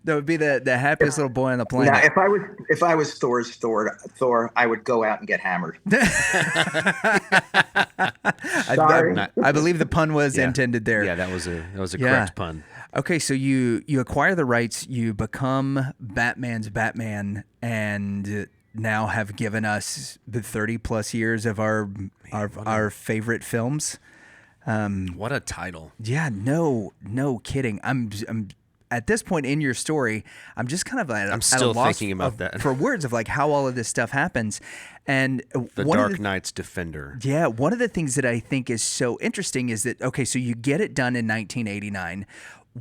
would be the happiest little boy on the planet. Now, if I was Thor's Thor, I would go out and get hammered. I believe the pun was intended there. Yeah, that was a correct pun. Okay, so you acquire the rights, you become Batman's Batman, and now have given us the 30 plus years of our favorite films. What a title. Yeah, no kidding. I'm at this point in your story, I'm just kind of I'm still thinking about that for words of like how all of this stuff happens. And the Dark Knight's Defender. Yeah, one of the things that I think is so interesting is that, okay, so you get it done in 1989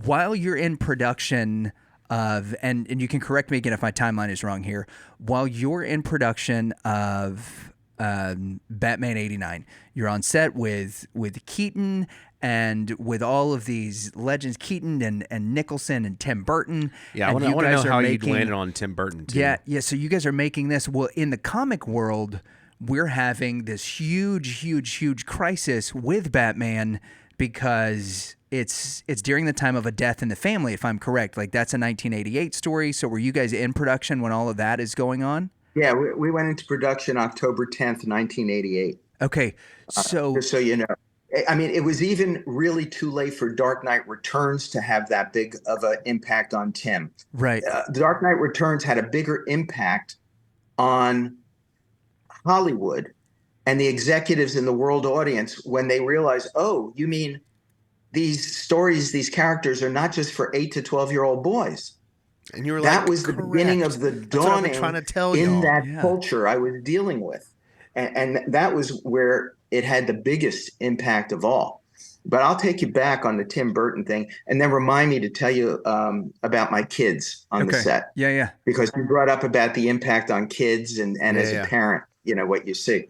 while you're in production of, and you can correct me again if my timeline is wrong here, while you're in production of Batman 89, you're on set with Keaton and with all of these legends, Keaton and Nicholson and Tim Burton. Yeah, I want to know how you'd landed on Tim Burton too. Yeah. So you guys are making this. Well, in the comic world, we're having this huge crisis with Batman because it's during the time of a death in the family, if I'm correct. Like, that's a 1988 story. So were you guys in production when all of that is going on? Yeah, we went into production October 10th, 1988. Okay, so just so you know, I mean, it was even really too late for Dark Knight Returns to have that big of an impact on Tim. Right. The Dark Knight Returns had a bigger impact on Hollywood and the executives in the world audience when they realized, oh, you mean these stories, these characters are not just for 8 to 12-year-old boys. And you were That like, was the beginning of the That's what I've been dawning trying to tell in y'all. that Yeah. culture I was dealing with. And that was where it had the biggest impact of all. But I'll take you back on the Tim Burton thing, and then remind me to tell you about my kids on the set. Yeah. Because you brought up about the impact on kids and as a Yeah. parent, what you see.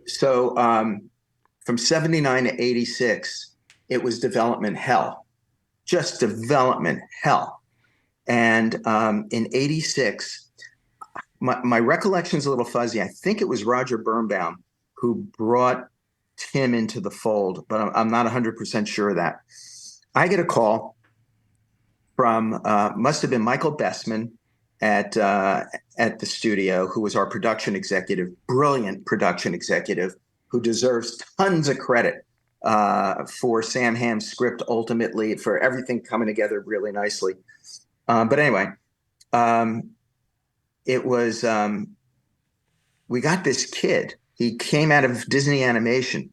So from 79 to 86, it was development hell, just development hell. And in 86, my recollection's a little fuzzy. I think it was Roger Birnbaum who brought Tim into the fold, but I'm not 100% sure of that. I get a call from, must have been Michael Bestman at the studio, who was our production executive, brilliant production executive, who deserves tons of credit for Sam Hamm's script, ultimately, for everything coming together really nicely. But anyway, it was, we got this kid. He came out of Disney Animation,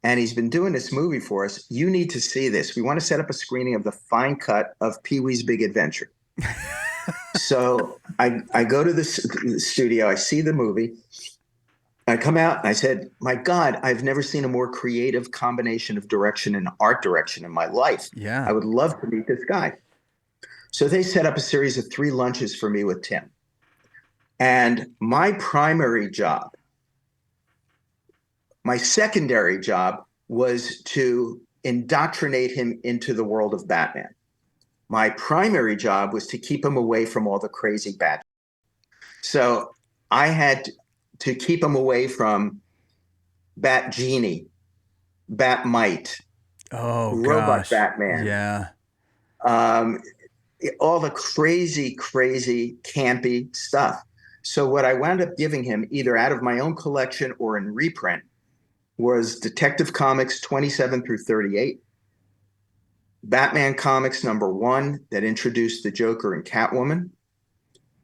and he's been doing this movie for us. You need to see this. We want to set up a screening of the fine cut of Pee-wee's Big Adventure. So I go to the studio. I see the movie. I come out and I said, my God, I've never seen a more creative combination of direction and art direction in my life. Yeah. I would love to meet this guy. So they set up a series of 3 lunches for me with Tim. And my primary job, my secondary job, was to indoctrinate him into the world of Batman. My primary job was to keep him away from all the crazy Bat. So I had to keep him away from Bat Genie, Bat Mite, Robot Batman. Yeah. All the crazy, campy stuff. So what I wound up giving him, either out of my own collection or in reprint, was Detective Comics 27 through 38, Batman Comics #1 that introduced the Joker and Catwoman.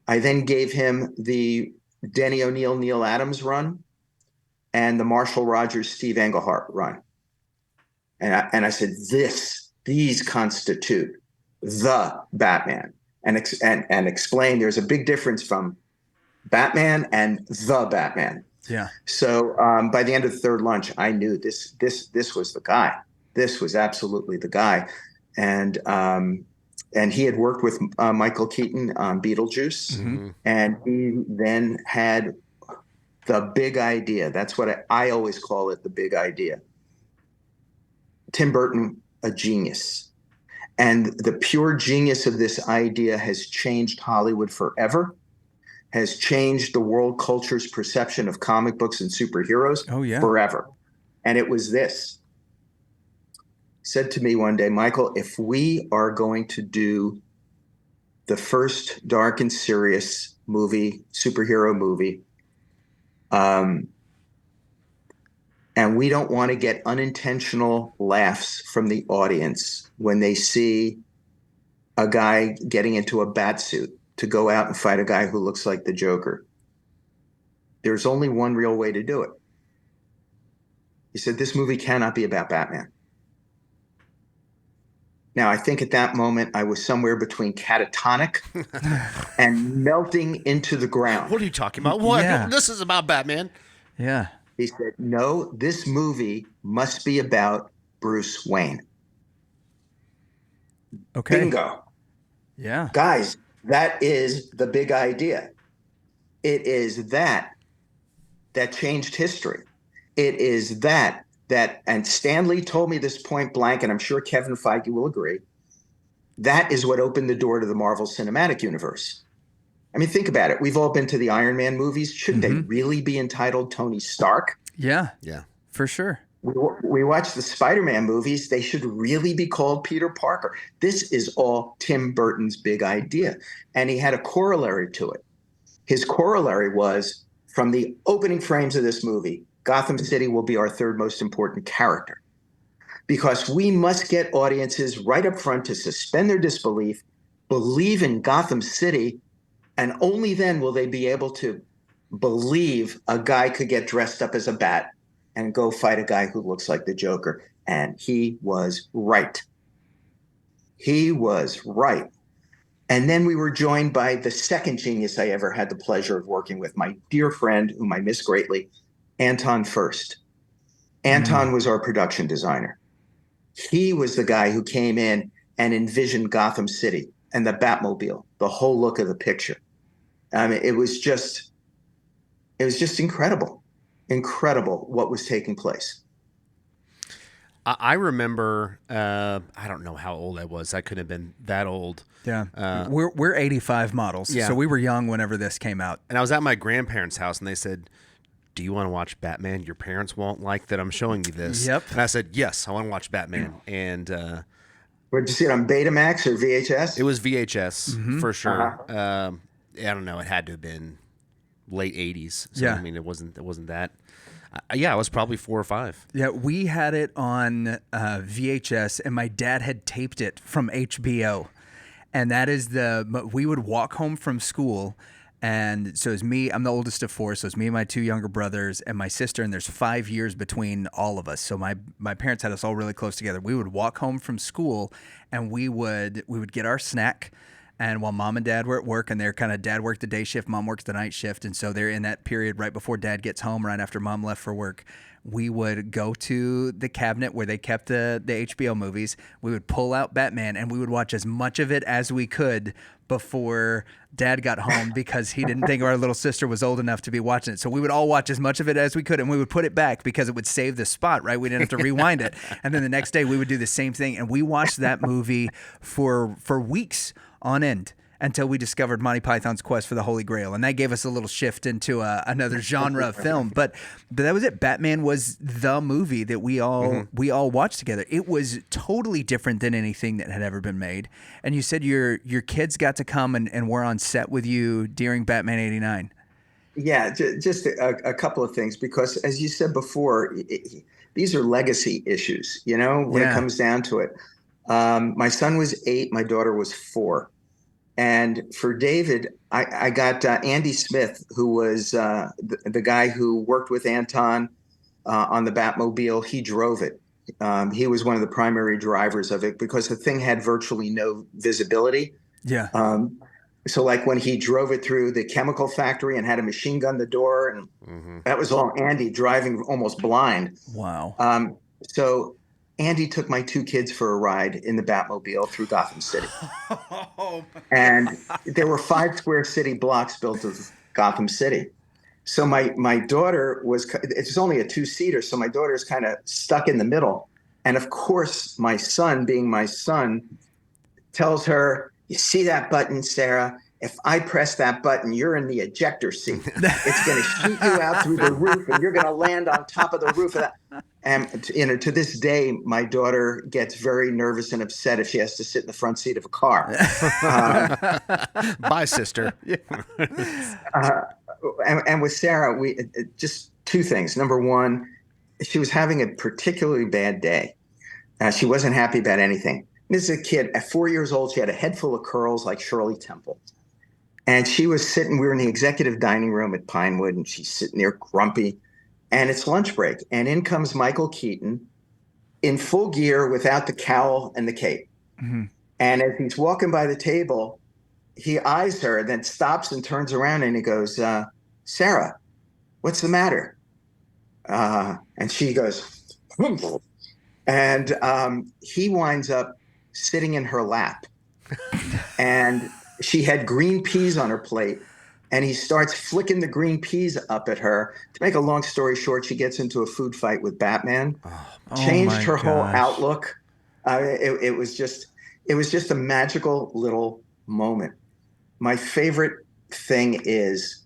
I then gave him the Denny O'Neil, Neil Adams run, and the Marshall Rogers, Steve Englehart run. And I said, these constitute the Batman, and explain there's a big difference from Batman and the Batman. Yeah. So by the end of the 3rd lunch, I knew this was the guy. This was absolutely the guy. And he had worked with Michael Keaton on Beetlejuice, and he then had the big idea. That's what I always call it, the big idea. Tim Burton, a genius. And the pure genius of this idea has changed Hollywood forever, has changed the world culture's perception of comic books and superheroes forever. And it was this. Said to me one day, Michael, if we are going to do the first dark and serious movie, superhero movie, and we don't want to get unintentional laughs from the audience when they see a guy getting into a bat suit to go out and fight a guy who looks like the Joker, there's only one real way to do it. He said, this movie cannot be about Batman. Now, I think at that moment, I was somewhere between catatonic and melting into the ground. What are you talking about? What? Yeah. This is about Batman. Yeah. He said, no, this movie must be about Bruce Wayne. Okay. Bingo. Yeah. Guys, that is the big idea. It is that changed history. It is that, and Stan Lee told me this point blank, and I'm sure Kevin Feige will agree, that is what opened the door to the Marvel Cinematic Universe. I mean, think about it. We've all been to the Iron Man movies. Shouldn't they really be entitled Tony Stark? Yeah. Yeah. For sure. We watch the Spider-Man movies. They should really be called Peter Parker. This is all Tim Burton's big idea. And he had a corollary to it. His corollary was, from the opening frames of this movie, Gotham City will be our 3rd most important character. Because we must get audiences right up front to suspend their disbelief, believe in Gotham City, and only then will they be able to believe a guy could get dressed up as a bat and go fight a guy who looks like the Joker. And he was right. He was right. And then we were joined by the second genius I ever had the pleasure of working with, my dear friend, whom I miss greatly, Anton Furst. Anton was our production designer. He was the guy who came in and envisioned Gotham City and the Batmobile, the whole look of the picture. I mean, it was just incredible what was taking place. I remember, I don't know how old I was. I couldn't have been that old. Yeah. We're 85 models. Yeah. So we were young whenever this came out. And I was at my grandparents' house, and they said, "Do you want to watch Batman? Your parents won't like that I'm showing you this." Yep. And I said, "Yes, I want to watch Batman." And Where'd you see it, on Betamax or VHS? it was VHS for sure. I don't know. It had to have been late 80s. So, Yeah. I mean, it wasn't that. Yeah, I was probably 4 or 5. Yeah, we had it on VHS, and my dad had taped it from HBO. And that is we would walk home from school, and so it's me, I'm the oldest of 4, so it's me and my 2 younger brothers and my sister, and there's 5 years between all of us. So my parents had us all really close together. We would walk home from school, and we would get our snack. And while mom and dad were at work, and dad worked the day shift, mom worked the night shift. And so they're in that period right before dad gets home, right after mom left for work, we would go to the cabinet where they kept the HBO movies. We would pull out Batman, and we would watch as much of it as we could before dad got home, because he didn't think our little sister was old enough to be watching it. So we would all watch as much of it as we could, and we would put it back because it would save the spot, right? We didn't have to rewind it. And then the next day we would do the same thing. And we watched that movie for weeks on end until we discovered Monty Python's Quest for the Holy Grail, and that gave us a little shift into another genre of film. But that was it. Batman was the movie that we all watched together. It was totally different than anything that had ever been made. And you said your kids got to come and were on set with you during Batman '89. Yeah, just a couple of things, because as you said before, these are legacy issues, when it comes down to it. My son was 8, my daughter was 4. And for David, I got Andy Smith, who was the guy who worked with Anton on the Batmobile. He drove it. He was one of the primary drivers of it, because the thing had virtually no visibility. Yeah. So like when he drove it through the chemical factory and had a machine gun the door, and that was all Andy driving almost blind. Wow. So Andy took my 2 kids for a ride in the Batmobile through Gotham City. And there were 5 square city blocks built of Gotham City. So my daughter it's only a 2-seater, so my daughter's kind of stuck in the middle. And of course, my son, being my son, tells her, "You see that button, Sarah? If I press that button, you're in the ejector seat. It's going to shoot you out through the roof, and you're going to land on top of the roof of that." And to this day, my daughter gets very nervous and upset if she has to sit in the front seat of a car. Bye, sister. And with Sarah, we just 2 things. Number one, she was having a particularly bad day. She wasn't happy about anything. This is a kid at 4 years old. She had a head full of curls like Shirley Temple. And she was sitting, we were in the executive dining room at Pinewood, and she's sitting there grumpy. And it's lunch break. And in comes Michael Keaton in full gear without the cowl and the cape. Mm-hmm. And as he's walking by the table, he eyes her, then stops and turns around, and he goes, "Sarah, what's the matter?" And she goes, "Humph." And he winds up sitting in her lap. And she had green peas on her plate, and he starts flicking the green peas up at her. To make a long story short, she gets into a food fight with Batman. Changed her whole outlook. It was just a magical little moment. My favorite thing is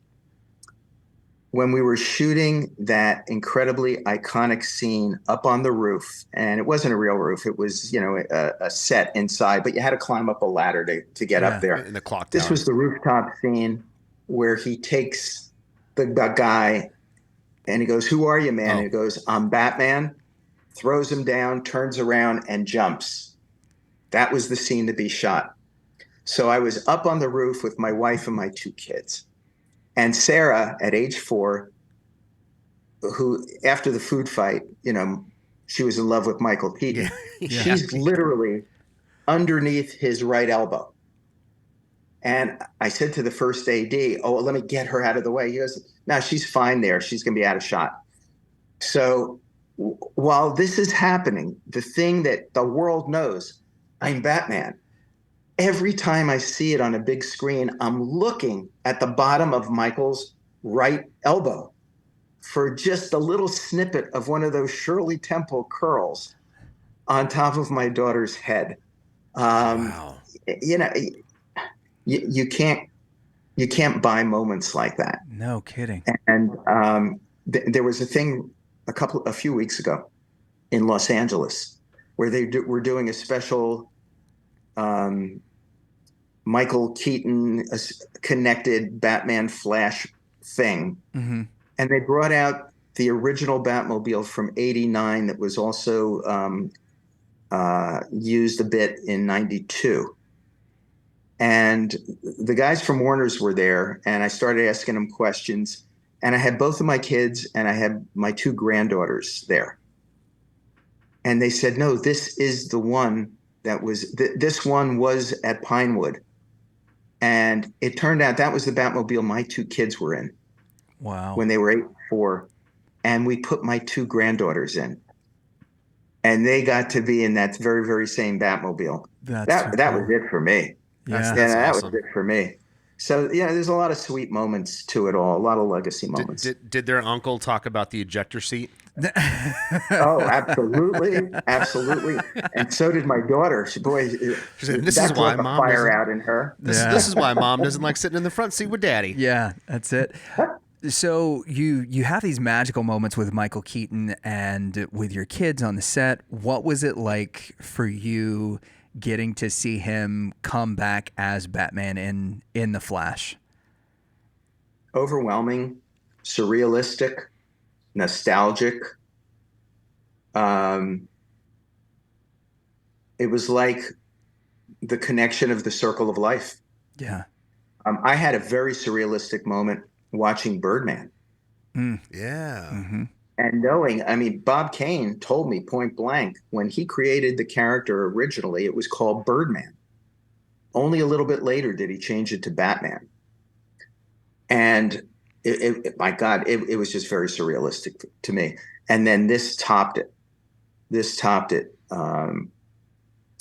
when we were shooting that incredibly iconic scene up on the roof, and it wasn't a real roof, it was, a set inside, but you had to climb up a ladder to get up there. In the clock This tower. was the rooftop scene where he takes the guy and he goes, "Who are you, man?" And he goes, "I'm Batman," throws him down, turns around, and jumps. That was the scene to be shot. So I was up on the roof with my wife and my 2 kids. And Sarah, at age 4, who after the food fight, she was in love with Michael Keaton. She's literally underneath his right elbow. And I said to the first AD, "Oh, let me get her out of the way." He goes, "No, she's fine there. She's going to be out of shot." So while this is happening, the thing that the world knows, I'm Batman. Every time I see it on a big screen, I'm looking at the bottom of Michael's right elbow for just a little snippet of one of those Shirley Temple curls on top of my daughter's head. Wow. You can't buy moments like that. No kidding. And there was a thing a few weeks ago in Los Angeles where they were doing a special Michael Keaton connected Batman Flash thing. Mm-hmm. And they brought out the original Batmobile from '89 that was also used a bit in '92. And the guys from Warner's were there, and I started asking them questions. And I had both of my kids and I had my 2 granddaughters there. And they said, "No, this is the one that was, this one was at Pinewood." And it turned out that was the Batmobile my 2 kids were in. Wow. When they were 8 and 4. And we put my 2 granddaughters in. And they got to be in that very, very same Batmobile. That was it for me. Yeah. That's That awesome. was it for me. So, there's a lot of sweet moments to it all, a lot of legacy moments. Did their uncle talk about the ejector seat? Oh, absolutely. Absolutely. And so did my daughter. She said, "This that is why brought the Mom fire doesn't-" out in her. This is why Mom doesn't like sitting in the front seat with Daddy. Yeah, that's it. So you have these magical moments with Michael Keaton and with your kids on the set. What was it like for you getting to see him come back as Batman in The Flash? Overwhelming, surrealistic, nostalgic. It was like the connection of the circle of life. Yeah. I had a very surrealistic moment watching Birdman. Yeah. Mm-hmm. And knowing, Bob Kane told me point blank, when he created the character originally, it was called Birdman. Only a little bit later did he change it to Batman. And my God, it was just very surrealistic to me. And then this topped it.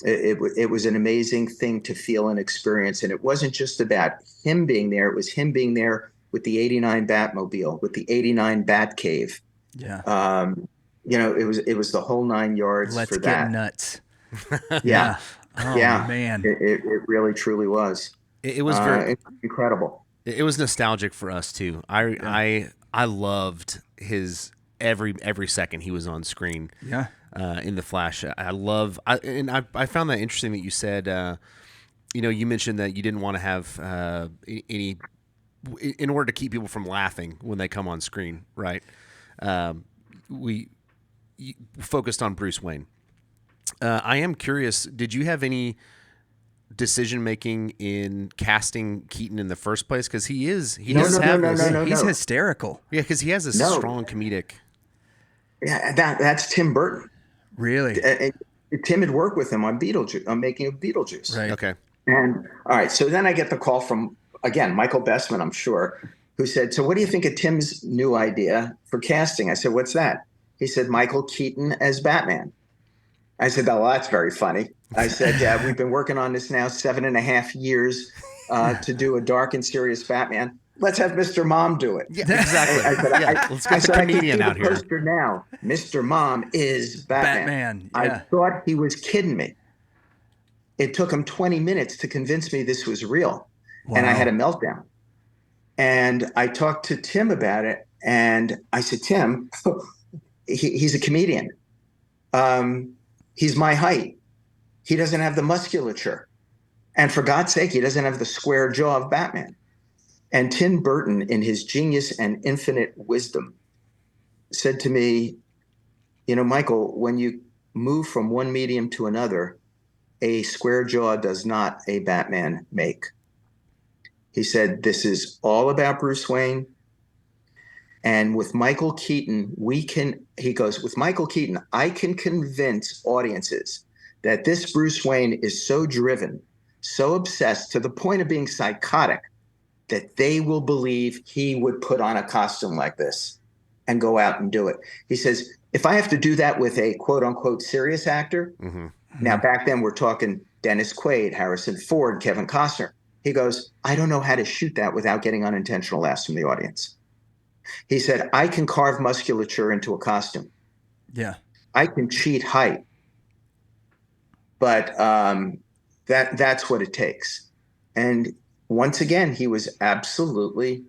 It was an amazing thing to feel and experience. And it wasn't just about him being there. It was him being there with the '89 Batmobile, with the '89 Batcave. Yeah. It was the whole 9 yards Let's for get that. nuts. Yeah. Oh, Yeah. man. It really, truly was. It was very incredible. It was nostalgic for us too. I loved his every second he was on screen. Yeah. In The Flash, I found that interesting that you said, you mentioned that you didn't want to have any, in order to keep people from laughing when they come on screen, right? You focused on Bruce Wayne. I am curious, did you have any decision making in casting Keaton in the first place? Because he's hysterical. Yeah, because he has this strong comedic. Yeah, that's Tim Burton. Really? Tim had worked with him on Beetlejuice, on making of Beetlejuice. Right. Okay. And all right, so then I get the call from, again, Michael Bestman, I'm sure, who said, "So what do you think of Tim's new idea for casting?" I said, "What's that?" He said, "Michael Keaton as Batman." I said, "Oh, well, that's very funny." I said, "Yeah, we've been working on this now 7.5 years to do a dark and serious Batman. Let's have Mr. Mom do it." Yeah, exactly. Let's get the I comedian can see out the here. poster now. Mr. Mom is Batman. Yeah. I thought he was kidding me. It took him 20 minutes to convince me this was real. Wow. And I had a meltdown. And I talked to Tim about it. And I said, "Tim, he's a comedian. He's my height. He doesn't have the musculature. And for God's sake, he doesn't have the square jaw of Batman." And Tim Burton, in his genius and infinite wisdom, said to me, "Michael, when you move from one medium to another, a square jaw does not a Batman make." He said, "This is all about Bruce Wayne. And with Michael Keaton, he goes, with Michael Keaton, I can convince audiences that this Bruce Wayne is so driven, so obsessed to the point of being psychotic that they will believe he would put on a costume like this and go out and do it. He says, if I have to do that with a quote unquote serious actor, now back then we're talking Dennis Quaid, Harrison Ford, Kevin Costner. He goes, I don't know how to shoot that without getting unintentional laughs from the audience. He said, I can carve musculature into a costume. Yeah. I can cheat height. But that's what it takes. And once again, he was absolutely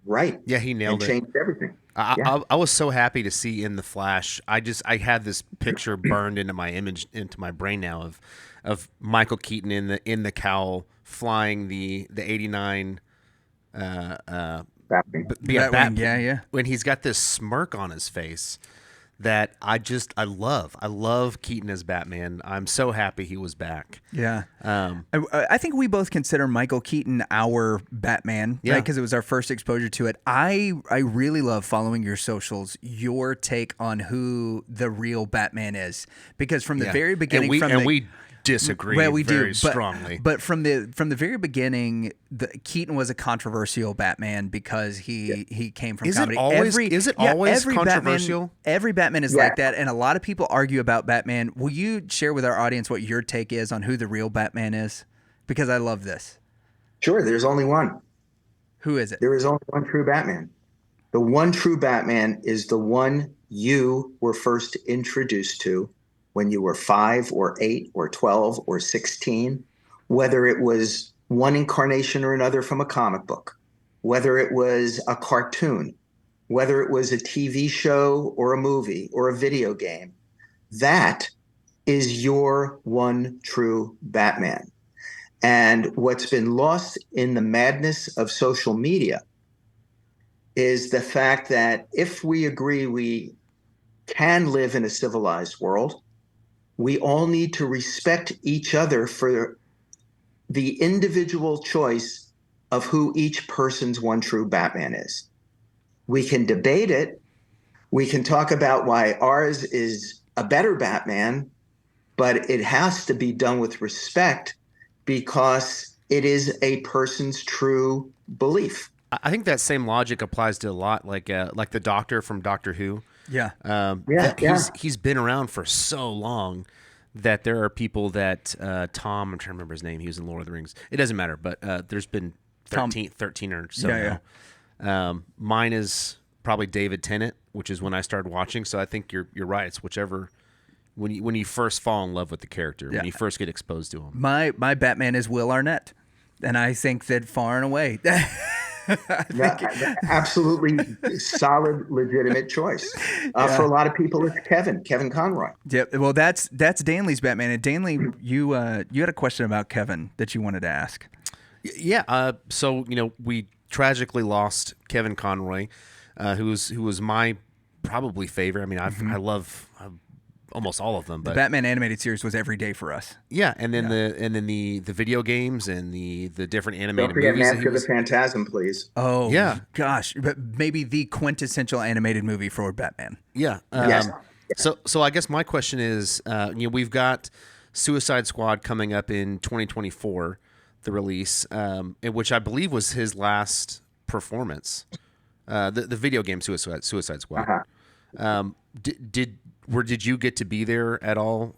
right. Yeah, he nailed it. Changed everything. I was so happy to see in The Flash. I had this picture burned into my brain now of Michael Keaton in the cowl flying the 89 Batwing. When he's got this smirk on his face that I love Keaton as Batman. I'm so happy he was back. Yeah. I think we both consider Michael Keaton our Batman, right? Because it was our first exposure to it. I really love following your socials, your take on who the real Batman is, because from the very beginning, we disagree very strongly. But from the very beginning, Keaton was a controversial Batman because he came from comedy. Is it always controversial? Every Batman is like that, and a lot of people argue about Batman. Will you share with our audience what your take is on who the real Batman is? Because I love this. Sure, there's only one. Who is it? There is only one true Batman. The one true Batman is the one you were first introduced to when you were 5 or 8 or 12 or 16, whether it was one incarnation or another from a comic book, whether it was a cartoon, whether it was a TV show or a movie or a video game, that is your one true Batman. And what's been lost in the madness of social media is the fact that if we agree we can live in a civilized world, we all need to respect each other for the individual choice of who each person's one true Batman is. We can debate it. We can talk about why ours is a better Batman, but it has to be done with respect because it is a person's true belief. I think that same logic applies to a lot, like the Doctor from Doctor Who. Yeah. He's been around for so long that there are people that Tom, I'm trying to remember his name. He was in Lord of the Rings. It doesn't matter, but there's been 13 or so now. Mine is probably David Tennant, which is when I started watching. So I think you're right. It's whichever when you first fall in love with the character, when you first get exposed to him. My Batman is Will Arnett, and I think that far and away. Absolutely solid, legitimate choice. For a lot of people, it's Kevin Conroy. Yeah, well, that's Danley's Batman. And Danley, you had a question about Kevin that you wanted to ask. Yeah. So we tragically lost Kevin Conroy, who was my probably favorite. I mean, I love almost all of them. But the Batman animated series was every day for us. Yeah, and then the video games and the different animated Don't forget movies. Mask of the Phantasm, please. Oh yeah, gosh, but maybe the quintessential animated movie for Batman. Yeah. Yes. So I guess my question is, we've got Suicide Squad coming up in 2024, the release, in which I believe was his last performance. The video game Suicide Squad. Did you get to be there at all,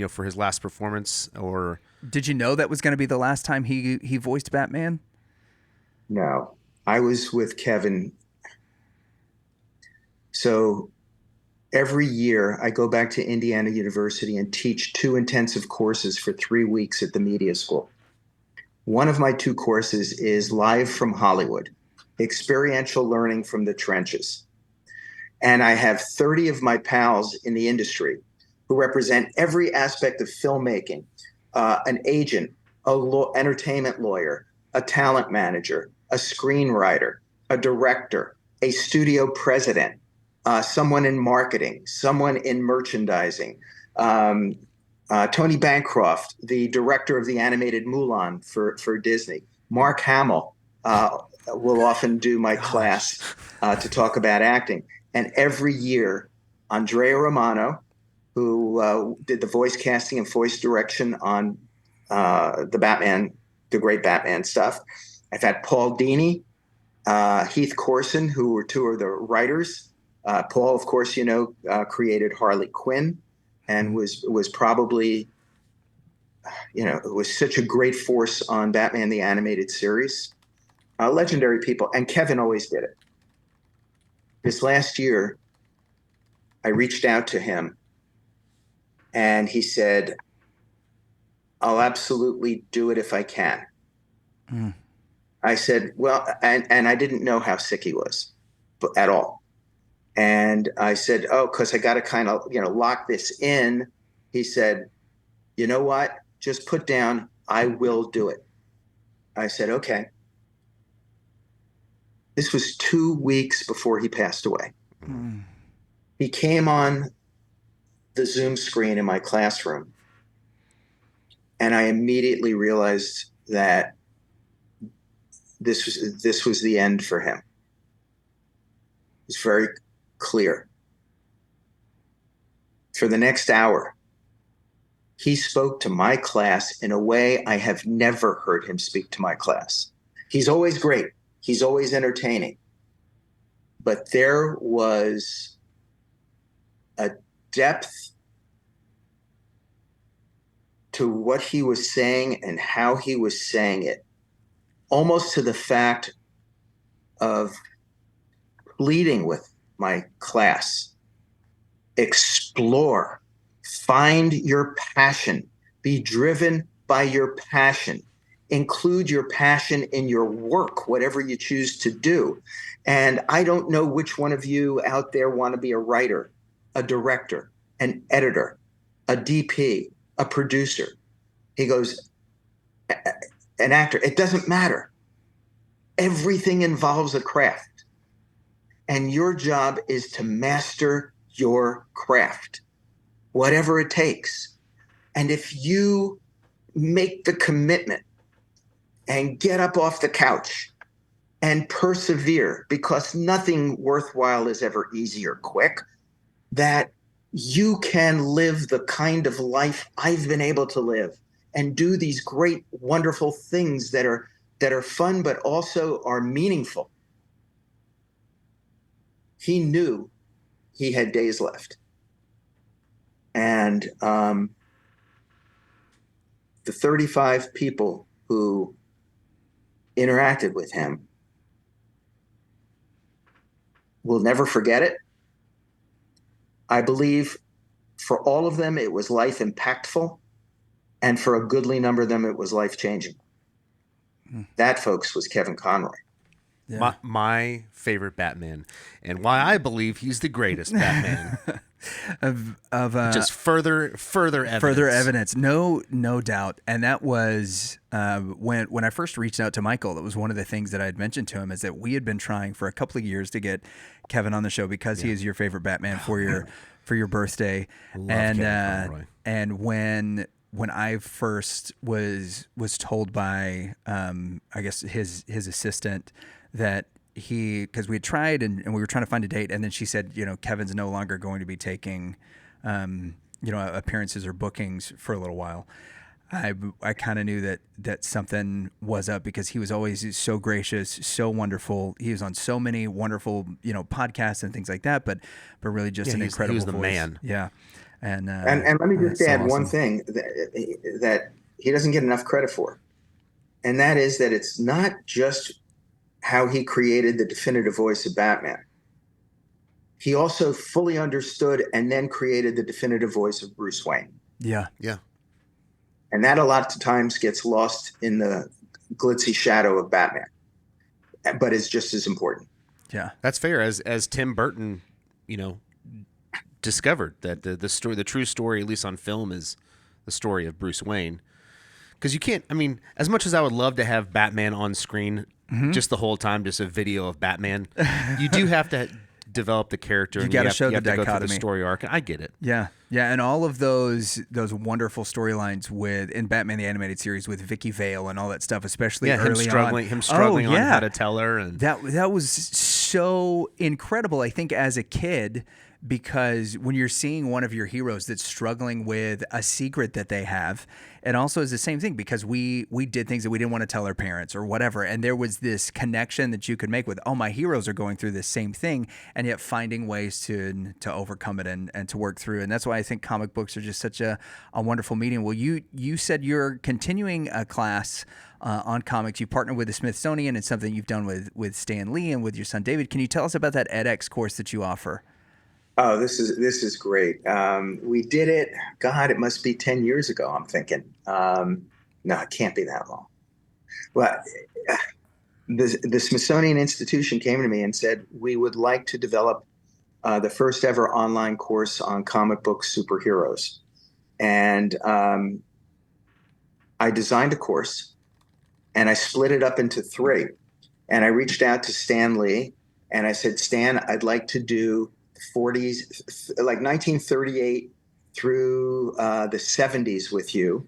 for his last performance, or did you know that was going to be the last time he voiced Batman? No, I was with Kevin. So every year I go back to Indiana University and teach 2 intensive courses for 3 weeks at the media school. One of my 2 courses is Live from Hollywood, experiential learning from the trenches. And I have 30 of my pals in the industry who represent every aspect of filmmaking, an agent, entertainment lawyer, a talent manager, a screenwriter, a director, a studio president, someone in marketing, someone in merchandising, Tony Bancroft, the director of the animated Mulan for Disney, Mark Hamill, will often do my class to talk about acting. And every year, Andrea Romano, who did the voice casting and voice direction on the great Batman stuff. I've had Paul Dini, Heath Corson, who were two of the writers. Paul, of course, created Harley Quinn and was probably, was such a great force on Batman the Animated Series. Legendary people. And Kevin always did it. This last year, I reached out to him and he said, I'll absolutely do it if I can. I said, well, and I didn't know how sick he was at all. And I said, because I got to kind of, lock this in. He said, you know what? Just put down, I will do it. I said, okay. This was 2 weeks before he passed away. He came on the Zoom screen in my classroom, and I immediately realized that this was the end for him. It's very clear. For the next hour, he spoke to my class in a way I have never heard him speak to my class. He's always great. He's always entertaining. But there was a depth to what he was saying and how he was saying it, almost to the fact of pleading with my class. Explore, find your passion, be driven by your passion, include your passion in your work, whatever you choose to do. And I don't know which one of you out there want to be a writer, a director, an editor, a DP, a producer. He goes, an actor, it doesn't matter. Everything involves a craft. And your job is to master your craft, whatever it takes. And if you make the commitment and get up off the couch and persevere, because nothing worthwhile is ever easy or quick, that you can live the kind of life I've been able to live and do these great, wonderful things that are fun, but also are meaningful. He knew he had days left. And the 35 people who interacted with him will never forget it. I believe for all of them, it was life impactful. And for a goodly number of them, it was life changing. That, folks, was Kevin Conroy. Yeah. My favorite Batman, and why I believe he's the greatest Batman. Just further evidence. Further evidence, no doubt. And that was when I first reached out to Michael. That was one of the things that I had mentioned to him, is that we had been trying for a couple of years to get Kevin on the show because he is your favorite Batman for your birthday. And when I first was told by I guess his assistant that because we had tried and we were trying to find a date, and then she said, Kevin's no longer going to be taking appearances or bookings for a little while. I kind of knew that something was up, because he was always so gracious, so wonderful. He was on so many wonderful podcasts and things like that, but really just an incredible he was the voice. Man. Yeah. And let me just add one thing that he doesn't get enough credit for. And that is that it's not just how he created the definitive voice of Batman. He also fully understood and then created the definitive voice of Bruce Wayne. Yeah. Yeah. And that a lot of times gets lost in the glitzy shadow of Batman, but it's just as important. Yeah. That's fair. As Tim Burton, discovered that the story, the true story, at least on film, is the story of Bruce Wayne. Because you can't, as much as I would love to have Batman on screen just the whole time, just a video of Batman, you do have to develop the character. You and gotta have, show you the have to go through the dichotomy. story arc. I get it. Yeah, yeah, and all of those wonderful storylines in Batman the Animated Series with Vicky Vale and all that stuff, especially Yeah, early him struggling on. on how to tell her, and that was so incredible. I think as a kid, because when you're seeing one of your heroes that's struggling with a secret that they have, it also is the same thing because we did things that we didn't want to tell our parents or whatever, and there was this connection that you could make with, oh, my heroes are going through this same thing, and yet finding ways to overcome it and to work through. And that's why I think comic books are just such a wonderful medium. Well, you said you're continuing a class on comics. You partnered with the Smithsonian. It's something you've done with Stan Lee and with your son David. Can you tell us about that edX course that you offer? Oh, this is great. We did it. God, it must be 10 years ago. I'm thinking. No, it can't be that long. Well, the Smithsonian Institution came to me and said, we would like to develop the first ever online course on comic book superheroes. And I designed a course and I split it up into 3. And I reached out to Stan Lee and I said, Stan, I'd like to do 40s, like 1938 through the 70s with you.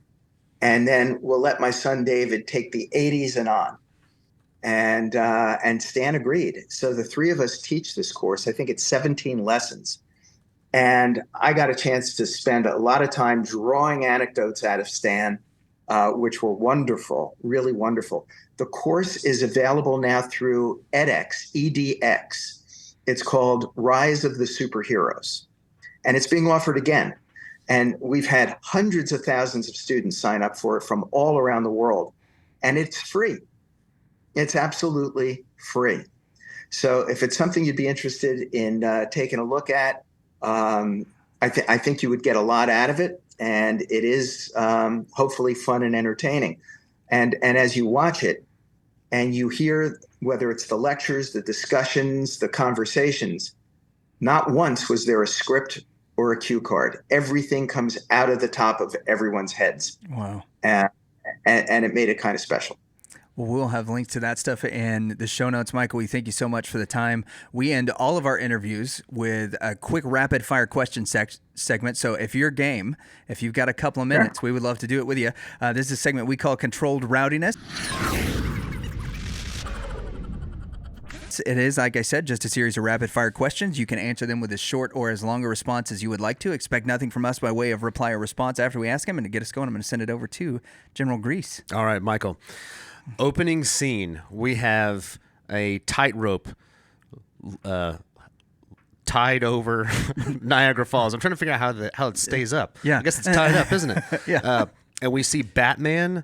And then we'll let my son David take the 80s and on. And Stan agreed. So the 3 of us teach this course. I think it's 17 lessons. And I got a chance to spend a lot of time drawing anecdotes out of Stan, which were wonderful, really wonderful. The course is available now through edX, EDX. It's called Rise of the Superheroes. And it's being offered again. And we've had hundreds of thousands of students sign up for it from all around the world. And it's free. It's absolutely free. So if it's something you'd be interested in taking a look at, I think you would get a lot out of it. And it is hopefully fun and entertaining. And as you watch it and you hear, whether it's the lectures, the discussions, the conversations, not once was there a script or a cue card. Everything comes out of the top of everyone's heads. Wow. And it made it kind of special. Well, we'll have links to that stuff in the show notes. Micheal, we thank you so much for the time. We end all of our interviews with a quick rapid fire question segment. So if you're game, if you've got a couple of minutes, we would love to do it with you. This is a segment we call Controlled Rowdiness. It is, like I said, just a series of rapid-fire questions. You can answer them with as short or as long a response as you would like to. Expect nothing from us by way of reply or response after we ask them. And to get us going, I'm going to send it over to General Grease. All right, Micheal. Opening scene, we have a tightrope tied over Niagara Falls. I'm trying to figure out how it stays up. Yeah. I guess it's tied up, isn't it? Yeah. And we see Batman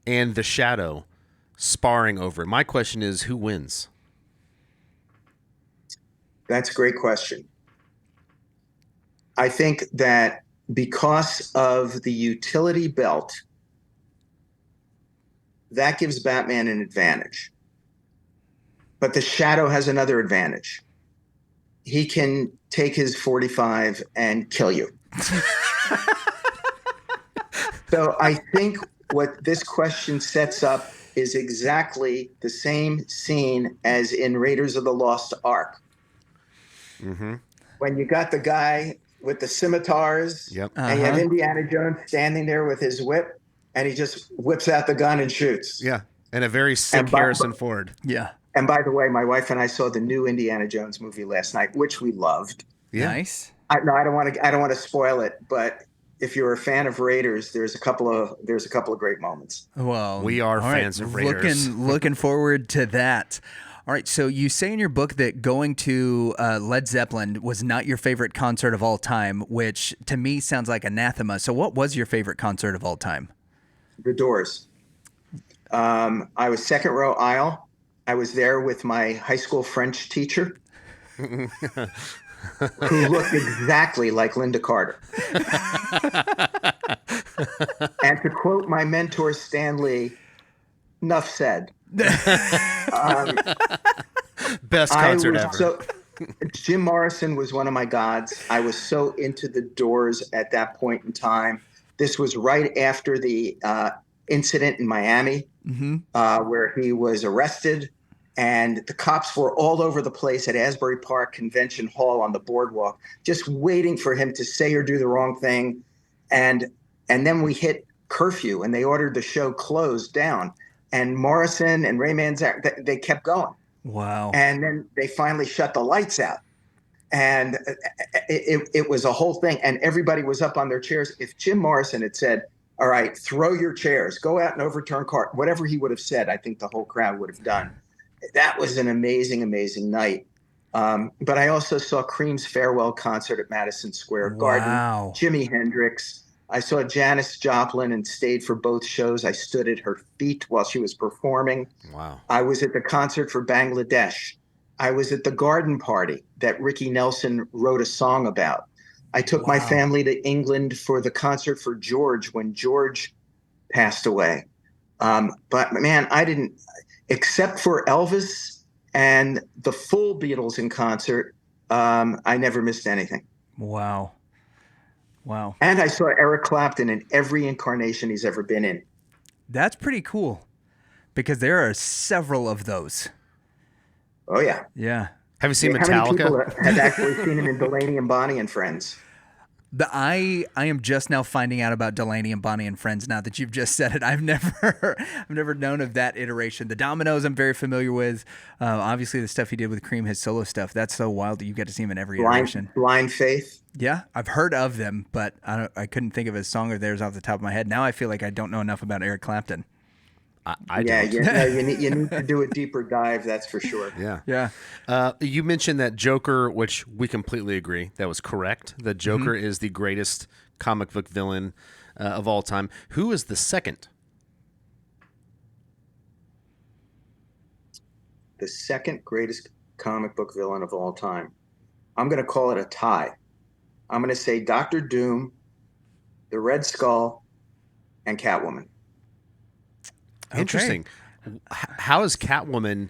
and the Shadow sparring over it. My question is, who wins? That's a great question. I think that because of the utility belt, that gives Batman an advantage. But the Shadow has another advantage. He can take his 45 and kill you. So I think what this question sets up is exactly the same scene as in Raiders of the Lost Ark. Mm-hmm. When you got the guy with the scimitars, and you have Indiana Jones standing there with his whip, and he just whips out the gun and shoots. Yeah, and a very sick Harrison Ford. Yeah. And by the way, my wife and I saw the new Indiana Jones movie last night, which we loved. Yeah. Nice. I don't want to spoil it, but if you're a fan of Raiders, there's a couple of great moments. Well, we are fans of Raiders. Looking forward to that. All right, so you say in your book that going to Led Zeppelin was not your favorite concert of all time, which to me sounds like anathema. So what was your favorite concert of all time? The Doors. I was second row aisle. I was there with my high school French teacher who looked exactly like Linda Carter. And to quote my mentor, Stan Lee, "Enough said." Best concert ever. Jim Morrison was one of my gods. I was so into the Doors at that point in time. This was right after the incident in Miami, where he was arrested And the cops were all over the place at Asbury Park Convention Hall on the boardwalk, just waiting for him to say or do the wrong thing. And then we hit curfew, and they ordered the show closed down. And Morrison and Ray Manzarek, they kept going. Wow. And then they finally shut the lights out. And it was a whole thing. And everybody was up on their chairs. If Jim Morrison had said, all right, throw your chairs, go out and overturn car, whatever he would have said, I think the whole crowd would have done. That was an amazing, amazing night. But I also saw Cream's farewell concert at Madison Square Garden. Wow. Jimi Hendrix. I saw Janis Joplin and stayed for both shows. I stood at her feet while she was performing. Wow. I was at the concert for Bangladesh. I was at the garden party that Ricky Nelson wrote a song about. I took my family to England for the concert for George when George passed away. But man, I didn't, except for Elvis and the full Beatles in concert, I never missed anything. Wow. Wow. And I saw Eric Clapton in every incarnation he's ever been in. That's pretty cool because there are several of those. Oh, yeah. Yeah. Have you seen How many people Metallica? have actually seen him in Delaney and Bonnie and Friends? I am just now finding out about Delaney and Bonnie and Friends now that you've just said it. I've never known of that iteration. The Dominoes I'm very familiar with. Obviously the stuff he did with Cream, his solo stuff. That's so wild that you get to see him in every iteration. Blind Faith. Yeah, I've heard of them, but I couldn't think of a song of theirs off the top of my head. Now I feel like I don't know enough about Eric Clapton. I Yeah, don't. you need to do a deeper dive, that's for sure. Yeah. Yeah. You mentioned that Joker, which we completely agree. That was correct. The Joker is the greatest comic book villain of all time. Who is the second? The second greatest comic book villain of all time. I'm going to call it a tie. I'm going to say Dr. Doom, the Red Skull, and Catwoman. Okay. Interesting. How is Catwoman?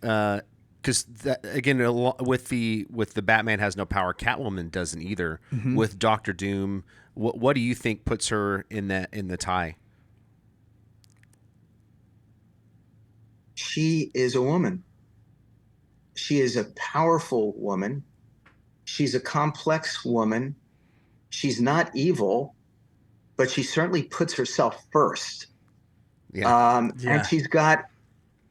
Because again, with the Batman has no power, Catwoman doesn't either. With Doctor Doom, what do you think puts her in the tie? She is a woman. She is a powerful woman. She's a complex woman. She's not evil, but she certainly puts herself first. Yeah. And she's got,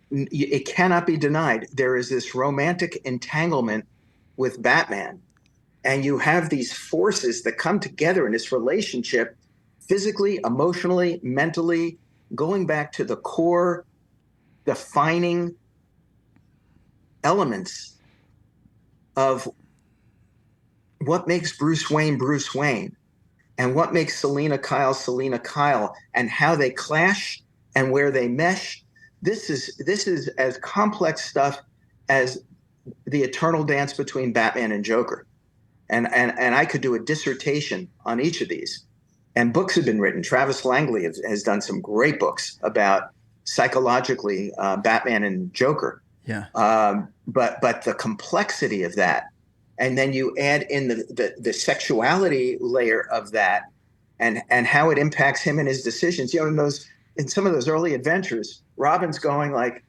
it cannot be denied, there is this romantic entanglement with Batman. And you have these forces that come together in this relationship, physically, emotionally, mentally, going back to the core defining elements of what makes Bruce Wayne, and what makes Selina Kyle, and how they clash and where they mesh. This is as complex stuff as the eternal dance between Batman and Joker. And I could do a dissertation on each of these. And books have been written. Travis Langley has done some great books about psychologically Batman and Joker. Yeah. But the complexity of that, and then you add in the sexuality layer of that, and how it impacts him and his decisions. You know, in some of those early adventures, Robin's going like,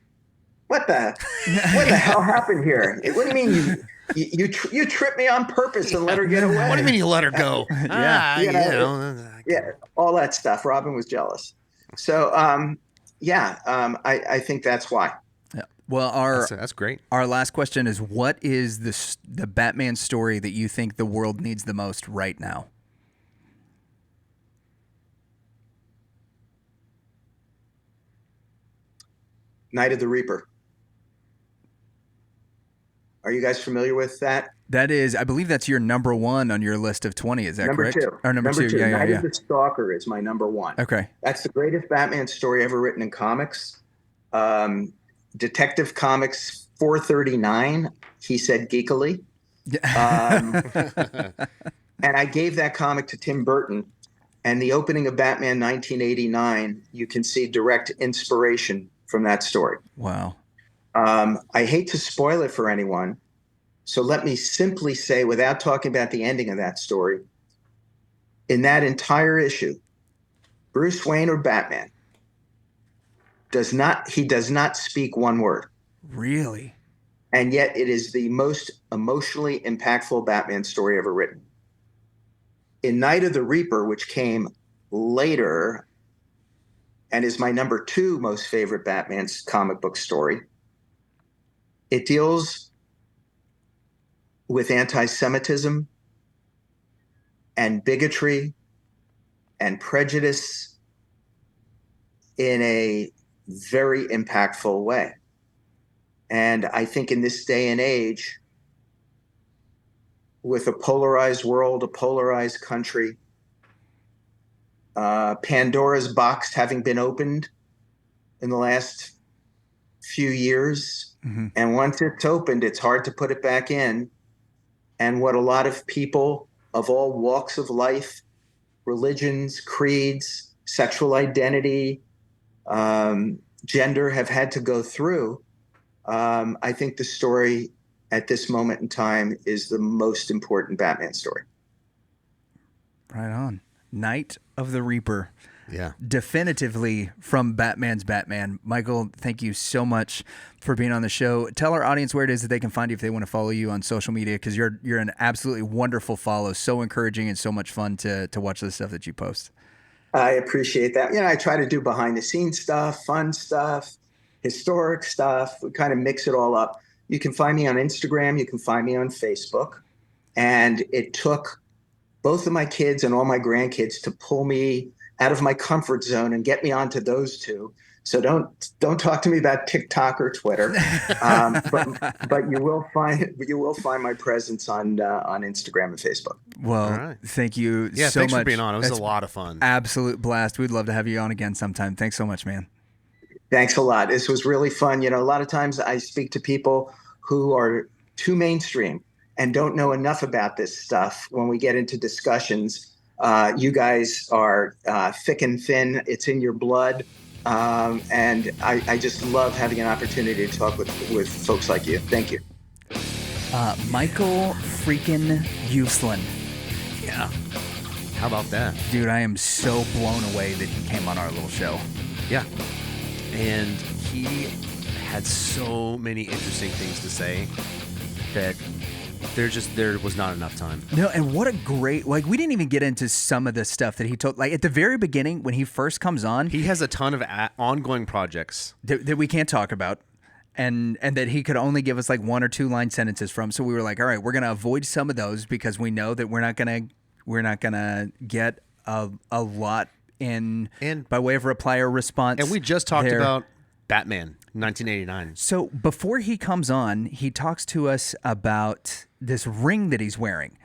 what the hell happened here? What do you mean you tripped me on purpose and let her get away? What do you mean you let her go? Yeah, all that stuff. Robin was jealous. So, I think that's why. Yeah. Well, That's great. Our last question is: what is the Batman story that you think the world needs the most right now? Night of the Reaper. Are you guys familiar with that? That is, I believe that's your number one on your list of 20. Is that Number correct? two. Or number two. Yeah. Night of the Stalker is my number one. Okay. That's the greatest Batman story ever written in comics. Detective Comics 439, he said geekily. And I gave that comic to Tim Burton. And the opening of Batman 1989, you can see direct inspiration from that story. Wow. I hate to spoil it for anyone, so let me simply say, without talking about the ending of that story, in that entire issue, Bruce Wayne or Batman does not speak one word. Really? And yet it is the most emotionally impactful Batman story ever written. In Night of the Reaper, which came later and is my number 2 most favorite Batman's comic book story, it deals with anti-Semitism and bigotry and prejudice in a very impactful way. And I think in this day and age, with a polarized world, a polarized country, Pandora's box having been opened in the last few years, and once it's opened, it's hard to put it back in. And what a lot of people of all walks of life, religions, creeds, sexual identity, gender have had to go through, I think the story at this moment in time is the most important Batman story. Right on. Night of the Reaper. Yeah. Definitively from Batman's Batman. Michael, thank you so much for being on the show. Tell our audience where it is that they can find you if they want to follow you on social media, because you're an absolutely wonderful follow. So encouraging and so much fun to watch the stuff that you post. I appreciate that. I try to do behind the scenes stuff, fun stuff, historic stuff. We kind of mix it all up. You can find me on Instagram. You can find me on Facebook. And it took both of my kids and all my grandkids to pull me out of my comfort zone and get me onto those two. So don't talk to me about TikTok or Twitter, but you will find my presence on Instagram and Facebook. Well, thank you so much. Thanks for being on. It was a lot of fun. Absolute blast. We'd love to have you on again sometime. Thanks so much, man. Thanks a lot. This was really fun. A lot of times I speak to people who are too mainstream and don't know enough about this stuff. When we get into discussions, you guys are thick and thin. It's in your blood. And I just love having an opportunity to talk with folks like you. Thank you. Micheal freaking Uslan. Yeah. How about that? Dude, I am so blown away that he came on our little show. Yeah. And he had so many interesting things to say that there was not enough time. No, and what a great, we didn't even get into some of the stuff that he told, at the very beginning when he first comes on. He has a ton of ongoing projects that we can't talk about. And that he could only give us 1 or 2 line sentences from. So we were like, all right, we're going to avoid some of those because we know that we're not going to get a lot in and by way of reply or response. And we just talked about Batman 1989. So before he comes on, he talks to us about this ring that he's wearing.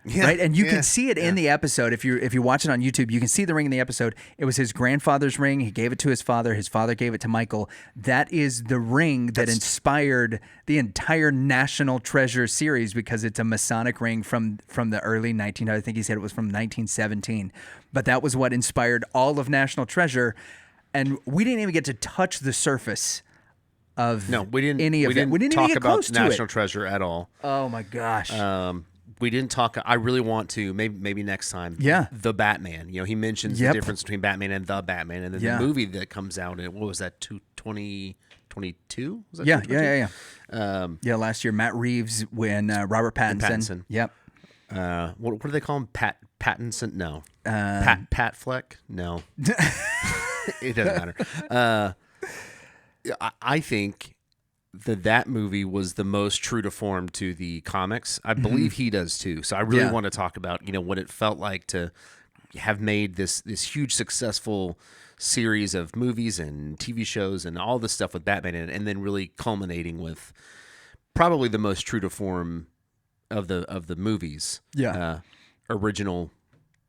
Yeah, right, and you can see it in the episode. If you watch it on YouTube, you can see the ring in the episode. It was his grandfather's ring. He gave it to his father. His father gave it to Michael. That is the ring that inspired the entire National Treasure series, because it's a Masonic ring from the early 1900s. I think he said it was from 1917. But that was what inspired all of National Treasure, and we didn't even get to touch the surface of we didn't talk even about National Treasure at all. Oh my gosh. We didn't talk. I really want to. Maybe next time. Yeah. The Batman. He mentions the difference between Batman and the Batman, and then the movie that comes out. And what was that? 2022? Was that 2022? Yeah. Last year, Matt Reeves when Robert Pattinson. Yep. What do they call him? Pattinson? No. Pat Fleck? No. It doesn't matter. I think that movie was the most true to form to the comics. I believe he does too. So I really want to talk about, what it felt like to have made this huge successful series of movies and TV shows and all this stuff with Batman in it, and then really culminating with probably the most true to form of the movies. Yeah. Original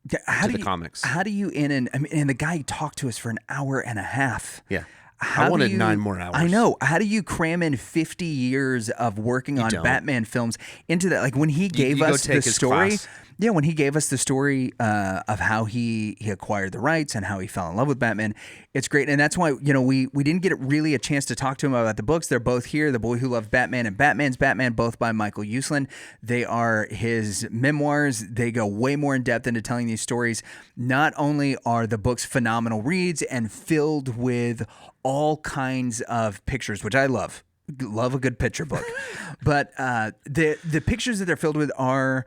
to the comics. How do you and the guy talked to us for an hour and a half. Yeah. I wanted 9 more hours. I know. How do you cram in 50 years of working on Batman films into that? When he gave us the story, when he gave us the story of how he acquired the rights and how he fell in love with Batman, it's great. And that's why, we didn't get really a chance to talk to him about the books. They're both here. The Boy Who Loved Batman and Batman's Batman, both by Micheal Uslan. They are his memoirs. They go way more in depth into telling these stories. Not only are the books phenomenal reads and filled with all kinds of pictures, which I love. love a good picture book. But the pictures that they're filled with are,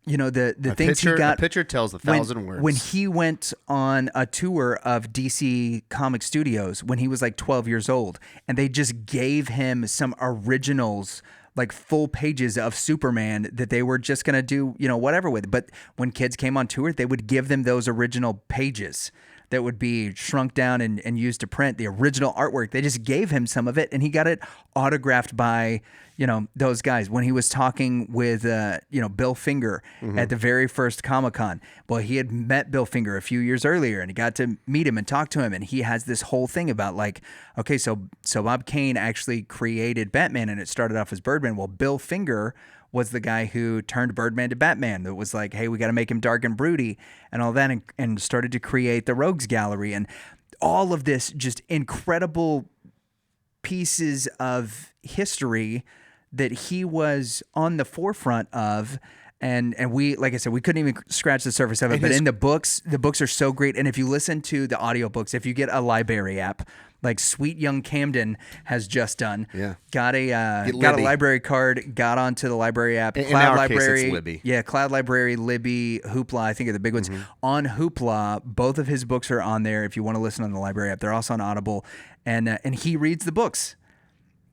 the things he got. A picture tells 1,000 words. When he went on a tour of DC Comic Studios when he was like 12 years old, and they just gave him some originals, like full pages of Superman that they were just going to do, whatever with. But when kids came on tour, they would give them those original pages that would be shrunk down and used to print the original artwork. They just gave him some of it, and he got it autographed by, those guys. When he was talking with, Bill Finger at the very first Comic-Con, well, he had met Bill Finger a few years earlier, and he got to meet him and talk to him, and he has this whole thing about like, okay, so Bob Kane actually created Batman, and it started off as Birdman. Well, Bill Finger was the guy who turned Birdman to Batman. That was like, hey, we got to make him dark and broody and all that, and started to create the Rogues Gallery and all of this just incredible pieces of history that he was on the forefront of. And we, like I said, we couldn't even scratch the surface of it. But in the books are so great. And if you listen to the audiobooks, if you get a library app, like Sweet Young Camden has just done, got a library card, got onto the library app. In Cloud our Library, case, it's Libby. Yeah, Cloud Library, Libby, Hoopla, I think are the big ones. On Hoopla, both of his books are on there. If you want to listen on the library app, they're also on Audible, and he reads the books.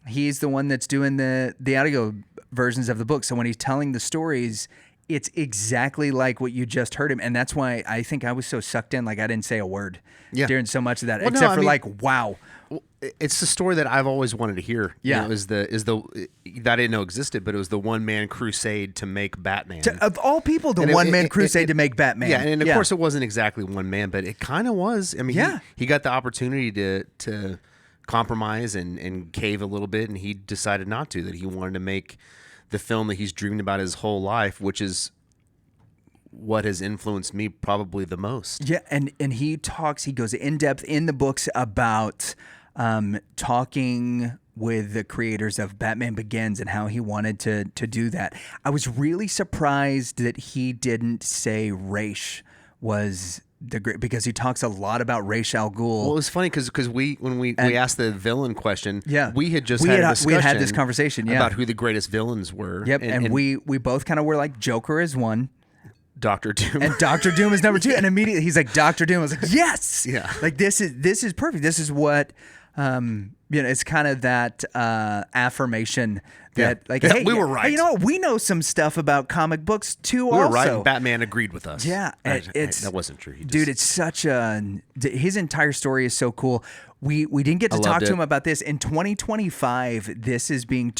He's the one that's doing the audio versions of the book. So when he's telling the stories, it's exactly like what you just heard him. And that's why I think I was so sucked in, like I didn't say a word during so much of that, like, wow. It's the story that I've always wanted to hear. Yeah. It was that I didn't know existed, but it was the one-man crusade to make Batman. Of all people, the one-man crusade to make Batman. Yeah, and of course it wasn't exactly one man, but it kind of was. I mean, he got the opportunity to compromise and cave a little bit, and he decided not to, that he wanted to make the film that he's dreamed about his whole life, which is what has influenced me probably the most. Yeah, and he goes in depth in the books about talking with the creators of Batman Begins and how he wanted to do that. I was really surprised that he didn't say Ra's was because he talks a lot about Ra's al Ghul. Well, it was funny because when we asked the villain question, we had just we had a discussion. We had had this conversation about who the greatest villains were. Yep, and we both kind of were like, Joker is one, Dr. Doom, and Dr. Doom is number two, and immediately he's like, Dr. Doom. I was like, yes, yeah, like this is perfect. This is what it's kind of that affirmation that like, hey, we were right. Hey, you know what? We know some stuff about comic books too. We were right, and Batman agreed with us. Yeah, that wasn't true. It's such his entire story is so cool. We didn't get to talk to him about this in 2025. This is being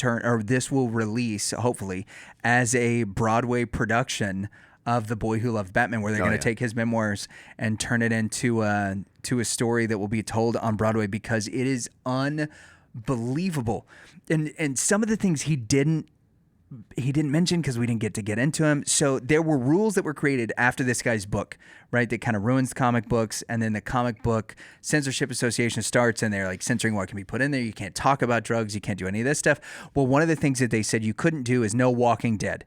this will release hopefully as a Broadway production of The Boy Who Loved Batman, where they're going to take his memoirs and turn it into a story that will be told on Broadway, because it is unbelievable. And some of the things he didn't mention because we didn't get into him. So there were rules that were created after this guy's book, right? That kind of ruins the comic books. And then the Comic Book Censorship Association starts, and they're like censoring what can be put in there. You can't talk about drugs. You can't do any of this stuff. Well, one of the things that they said you couldn't do is no Walking Dead.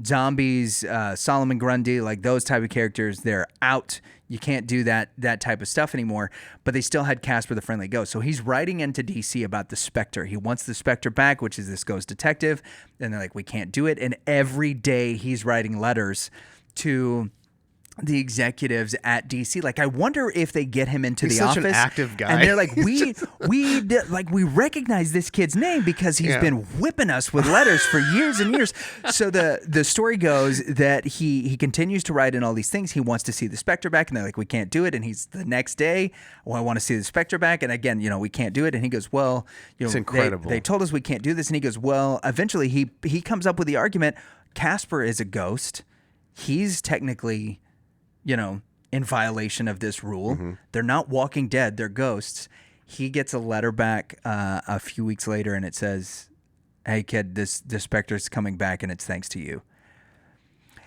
Zombies, Solomon Grundy, like those type of characters, they're out. You can't do that type of stuff anymore. But they still had Casper the Friendly Ghost. So he's writing into DC about the Spectre. He wants the Spectre back, which is this ghost detective. And they're like, we can't do it. And every day he's writing letters to the executives at DC. Like, I wonder if they get him into the office. He's such an active guy. And they're like, we recognize this kid's name because he's been whipping us with letters for years and years. So the story goes that he continues to write in all these things. He wants to see the Spectre back, and they're like, we can't do it. And he's the next day, well, I want to see the Spectre back. And again, we can't do it. And he goes, well, it's incredible. They told us we can't do this. And he goes, well, eventually he comes up with the argument, Casper is a ghost. He's technically in violation of this rule. Mm-hmm. They're not Walking Dead, they're ghosts. He gets a letter back a few weeks later, and it says, hey kid, the Spectre's coming back, and it's thanks to you.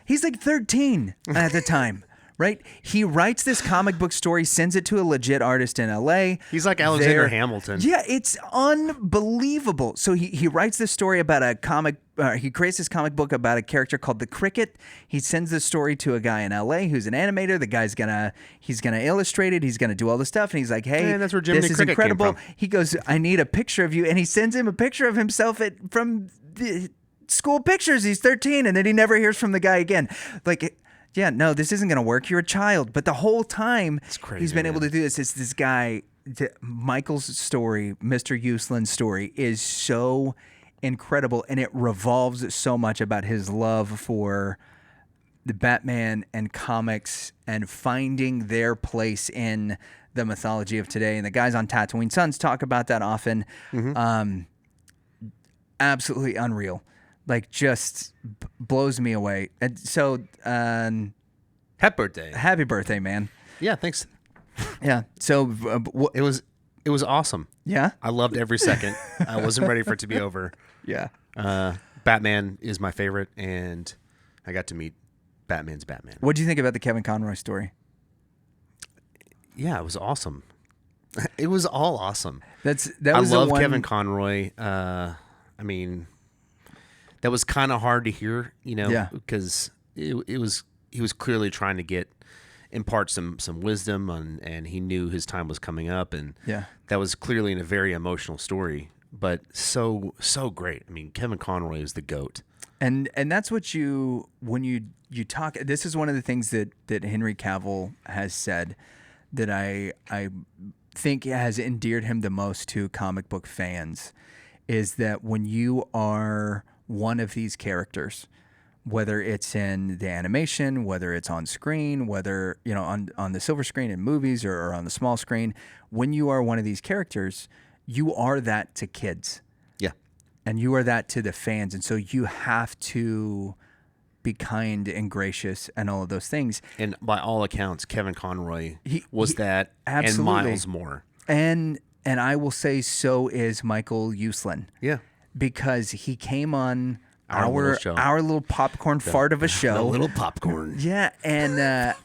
He's like 13 at the time, right? He writes this comic book story, sends it to a legit artist in LA. He's like Alexander Hamilton. Yeah, it's unbelievable. So he writes this story about a comic. He creates this comic book about a character called the Cricket. He sends this story to a guy in LA who's an animator. The guy's he's gonna illustrate it. He's gonna do all this stuff, and he's like, "Hey, Man, that's where Jiminy this is Cricket came incredible." from. He goes, "I need a picture of you," and he sends him a picture of himself from the school pictures. He's 13, and then he never hears from the guy again. Like, yeah, no, this isn't going to work. You're a child. But the whole time crazy, he's been man. able to do this. It's this guy, Michael's story, Mr. Uslan's story is so incredible. And it revolves so much about his love for the Batman and comics and finding their place in the mythology of today. And the guys on Tatooine Sons talk about that often. Absolutely unreal. Like, just blows me away. And so, Happy birthday. happy birthday, man. Yeah, thanks. Yeah. So, It was awesome. yeah. I loved every second. I wasn't ready for it to be over. Yeah. Batman is my favorite, and I got to meet Batman's Batman. What do you think about the Kevin Conroy story? Yeah, it was awesome. It was all awesome. That I was love the one, Kevin Conroy. I mean, that was kind of hard to hear, Yeah. because he was clearly trying to impart some wisdom and he knew his time was coming up, and Yeah. that was clearly in a very emotional story, but so great. I mean, Kevin Conroy is the GOAT. And that's what when you talk. This is one of the things that Henry Cavill has said that I think has endeared him the most to comic book fans, is that when you are one of these characters, whether it's in the animation, whether it's on screen, whether on the silver screen in movies or on the small screen, when you are one of these characters, you are that to kids. Yeah. And you are that to the fans. And so you have to be kind and gracious and all of those things. And by all accounts, Kevin Conroy He that absolutely. and miles more. And I will say so is Micheal Uslan, Yeah. because he came on Our little show. our little popcorn fart of a show. A little popcorn. Yeah, and and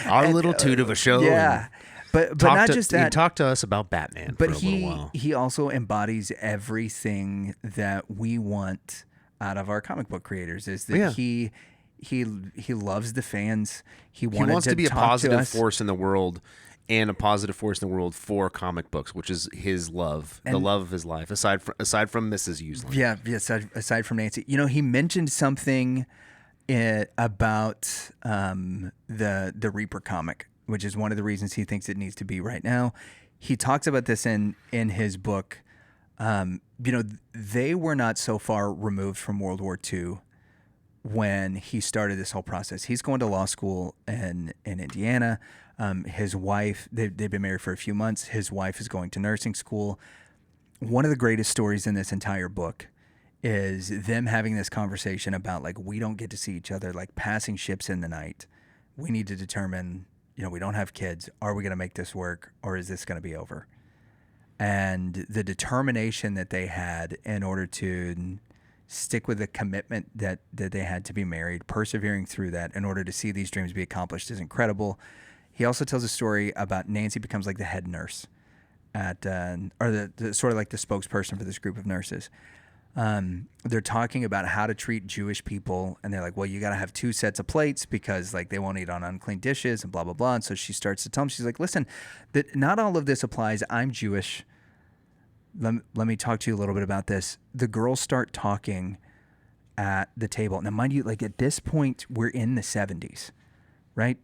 Our and, little toot of a show. Yeah. But not just He that. talked to us about Batman But for a little while. he also embodies everything that we want out of our comic book creators. Is that Yeah. he loves the fans. He He wanted wants to be a talk to positive us. force in the world, and a positive force in the world for comic books, which is his love, the love of his life, aside from Mrs. Uslan. Yeah. Aside from Nancy, he mentioned something about the Reaper comic, which is one of the reasons he thinks it needs to be right now. He talks about this in his book. They were not so far removed from World War II when he started this whole process. He's going to law school in Indiana. His wife, they've been married for a few months. His wife is going to nursing school. One of the greatest stories in this entire book is them having this conversation about, like, we don't get to see each other, like passing ships in the night. We need to determine, we don't have kids. Are we going to make this work, or is this going to be over? And the determination that they had in order to stick with the commitment that they had to be married, persevering through that in order to see these dreams be accomplished, is incredible. He also tells a story about Nancy becomes like the head nurse at, or the sort of like the spokesperson for this group of nurses. They're talking about how to treat Jewish people, and they're like, well, you got to have 2 sets of plates because, like, they won't eat on unclean dishes and blah, blah, blah. And so she starts to tell them, she's like, listen, that not all of this applies. I'm Jewish. Let me talk to you a little bit about this. The girls start talking at the table. Now, mind you, like, at this point, we're in the 70s, right?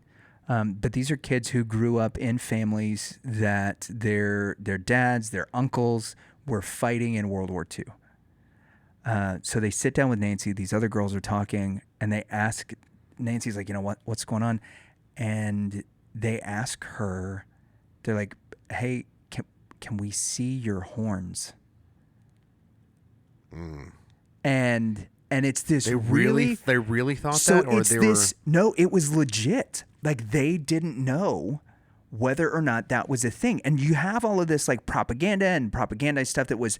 But these are kids who grew up in families that their dads, their uncles were fighting in World War II. So they sit down with Nancy. These other girls are talking, and they ask, Nancy's like, what's going on? And they ask her, they're like, hey, can we see your horns? And it's this They really thought so that, or it's they this, no, it was legit. Like, they didn't know whether or not that was a thing. And you have all of this like propaganda and propagandized stuff that was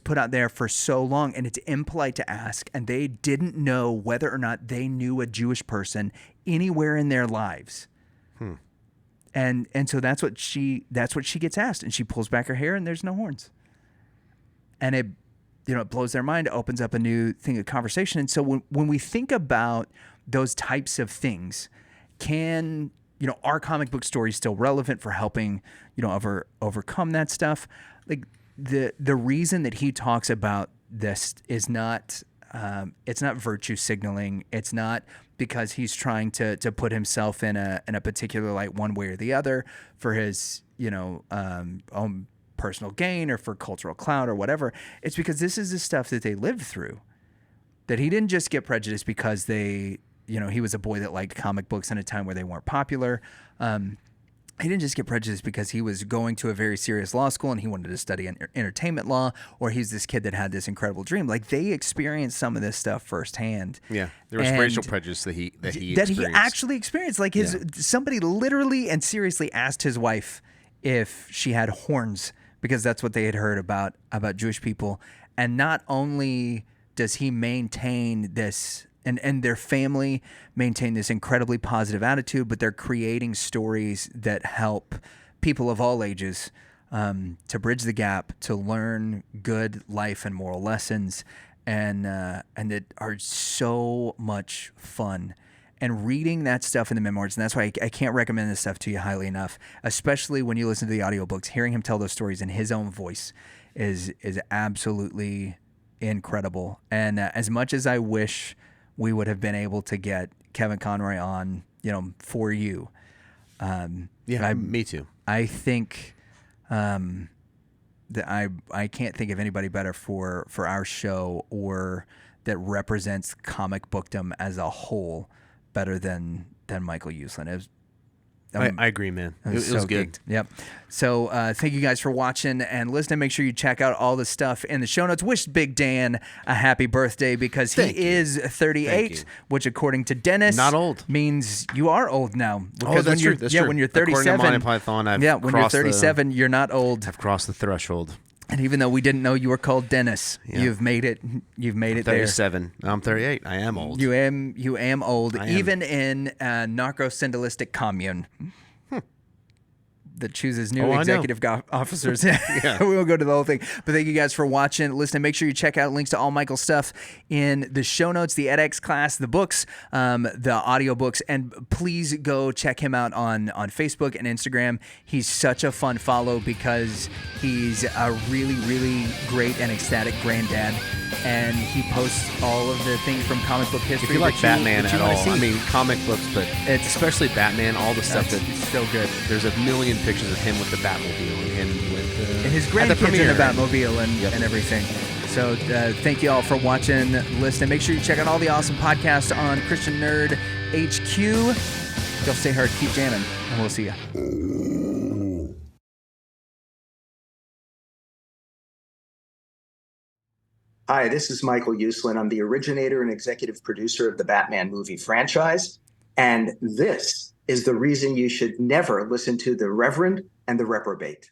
put out there for so long, and it's impolite to ask, and they didn't know whether or not they knew a Jewish person anywhere in their lives. And so that's what she gets asked, and she pulls back her hair and there's no horns. And it blows their mind, opens up a new thing of conversation. And so when we think about those types of things, are comic book stories still relevant for helping, overcome that stuff? Like the reason that he talks about this is not, it's not virtue signaling. It's not because he's trying to put himself in a particular light one way or the other for his, own personal gain or for cultural clout or whatever. It's because this is the stuff that they lived through, that he didn't just get prejudiced because he was a boy that liked comic books in a time where they weren't popular. He didn't just get prejudiced because he was going to a very serious law school and he wanted to study entertainment law, or he's this kid that had this incredible dream. Like, they experienced some of this stuff firsthand. Yeah, there was racial prejudice that he actually experienced. Like somebody literally and seriously asked his wife if she had horns, because that's what they had heard about Jewish people. And not only does he maintain this, and their family maintain this incredibly positive attitude, but they're creating stories that help people of all ages to bridge the gap, to learn good life and moral lessons, and that are so much fun. And reading that stuff in the memoirs, and that's why I can't recommend this stuff to you highly enough, especially when you listen to the audiobooks. Hearing him tell those stories in his own voice is absolutely incredible. And as much as I wish we would have been able to get Kevin Conroy on, for you. Me too. I think that I can't think of anybody better for our show, or that represents comic bookdom as a whole better than Micheal Uslan. I agree, man. It was so good. Geeked. Yep. So thank you guys for watching and listening. Make sure you check out all the stuff in the show notes. Wish Big Dan a happy birthday, because he is 38, which according to Dennis, not old, means you are old now. Because that's true. That's true. When you're 37, according to Monty Python, when you're 37, you're not old. I've crossed the threshold. And even though we didn't know you were called Dennis, you've made it. You've made it 37. There. I'm 38. I am old. You am old, even in a narco-syndicalistic commune that chooses new executive officers. Yeah. We won't go to the whole thing. But thank you guys for watching, listening. Make sure you check out links to all Michael's stuff in the show notes, the edX class, the books, the audiobooks, and please go check him out on Facebook and Instagram. He's such a fun follow because he's a really, really great and ecstatic granddad. And he posts all of the things from comic book history. If you like Batman at all, see. I mean comic books, but especially Batman, all the stuff that's so good. There's a million pictures of him with the Batmobile and with and his grandkids in the Batmobile and everything. So thank you all for watching, listening. Make sure you check out all the awesome podcasts on Christian Nerd HQ. Y'all stay hard, keep jamming, and we'll see you. Hi, this is Micheal Uslan. I'm the originator and executive producer of the Batman movie franchise. And this is the reason you should never listen to the Reverend and the Reprobate.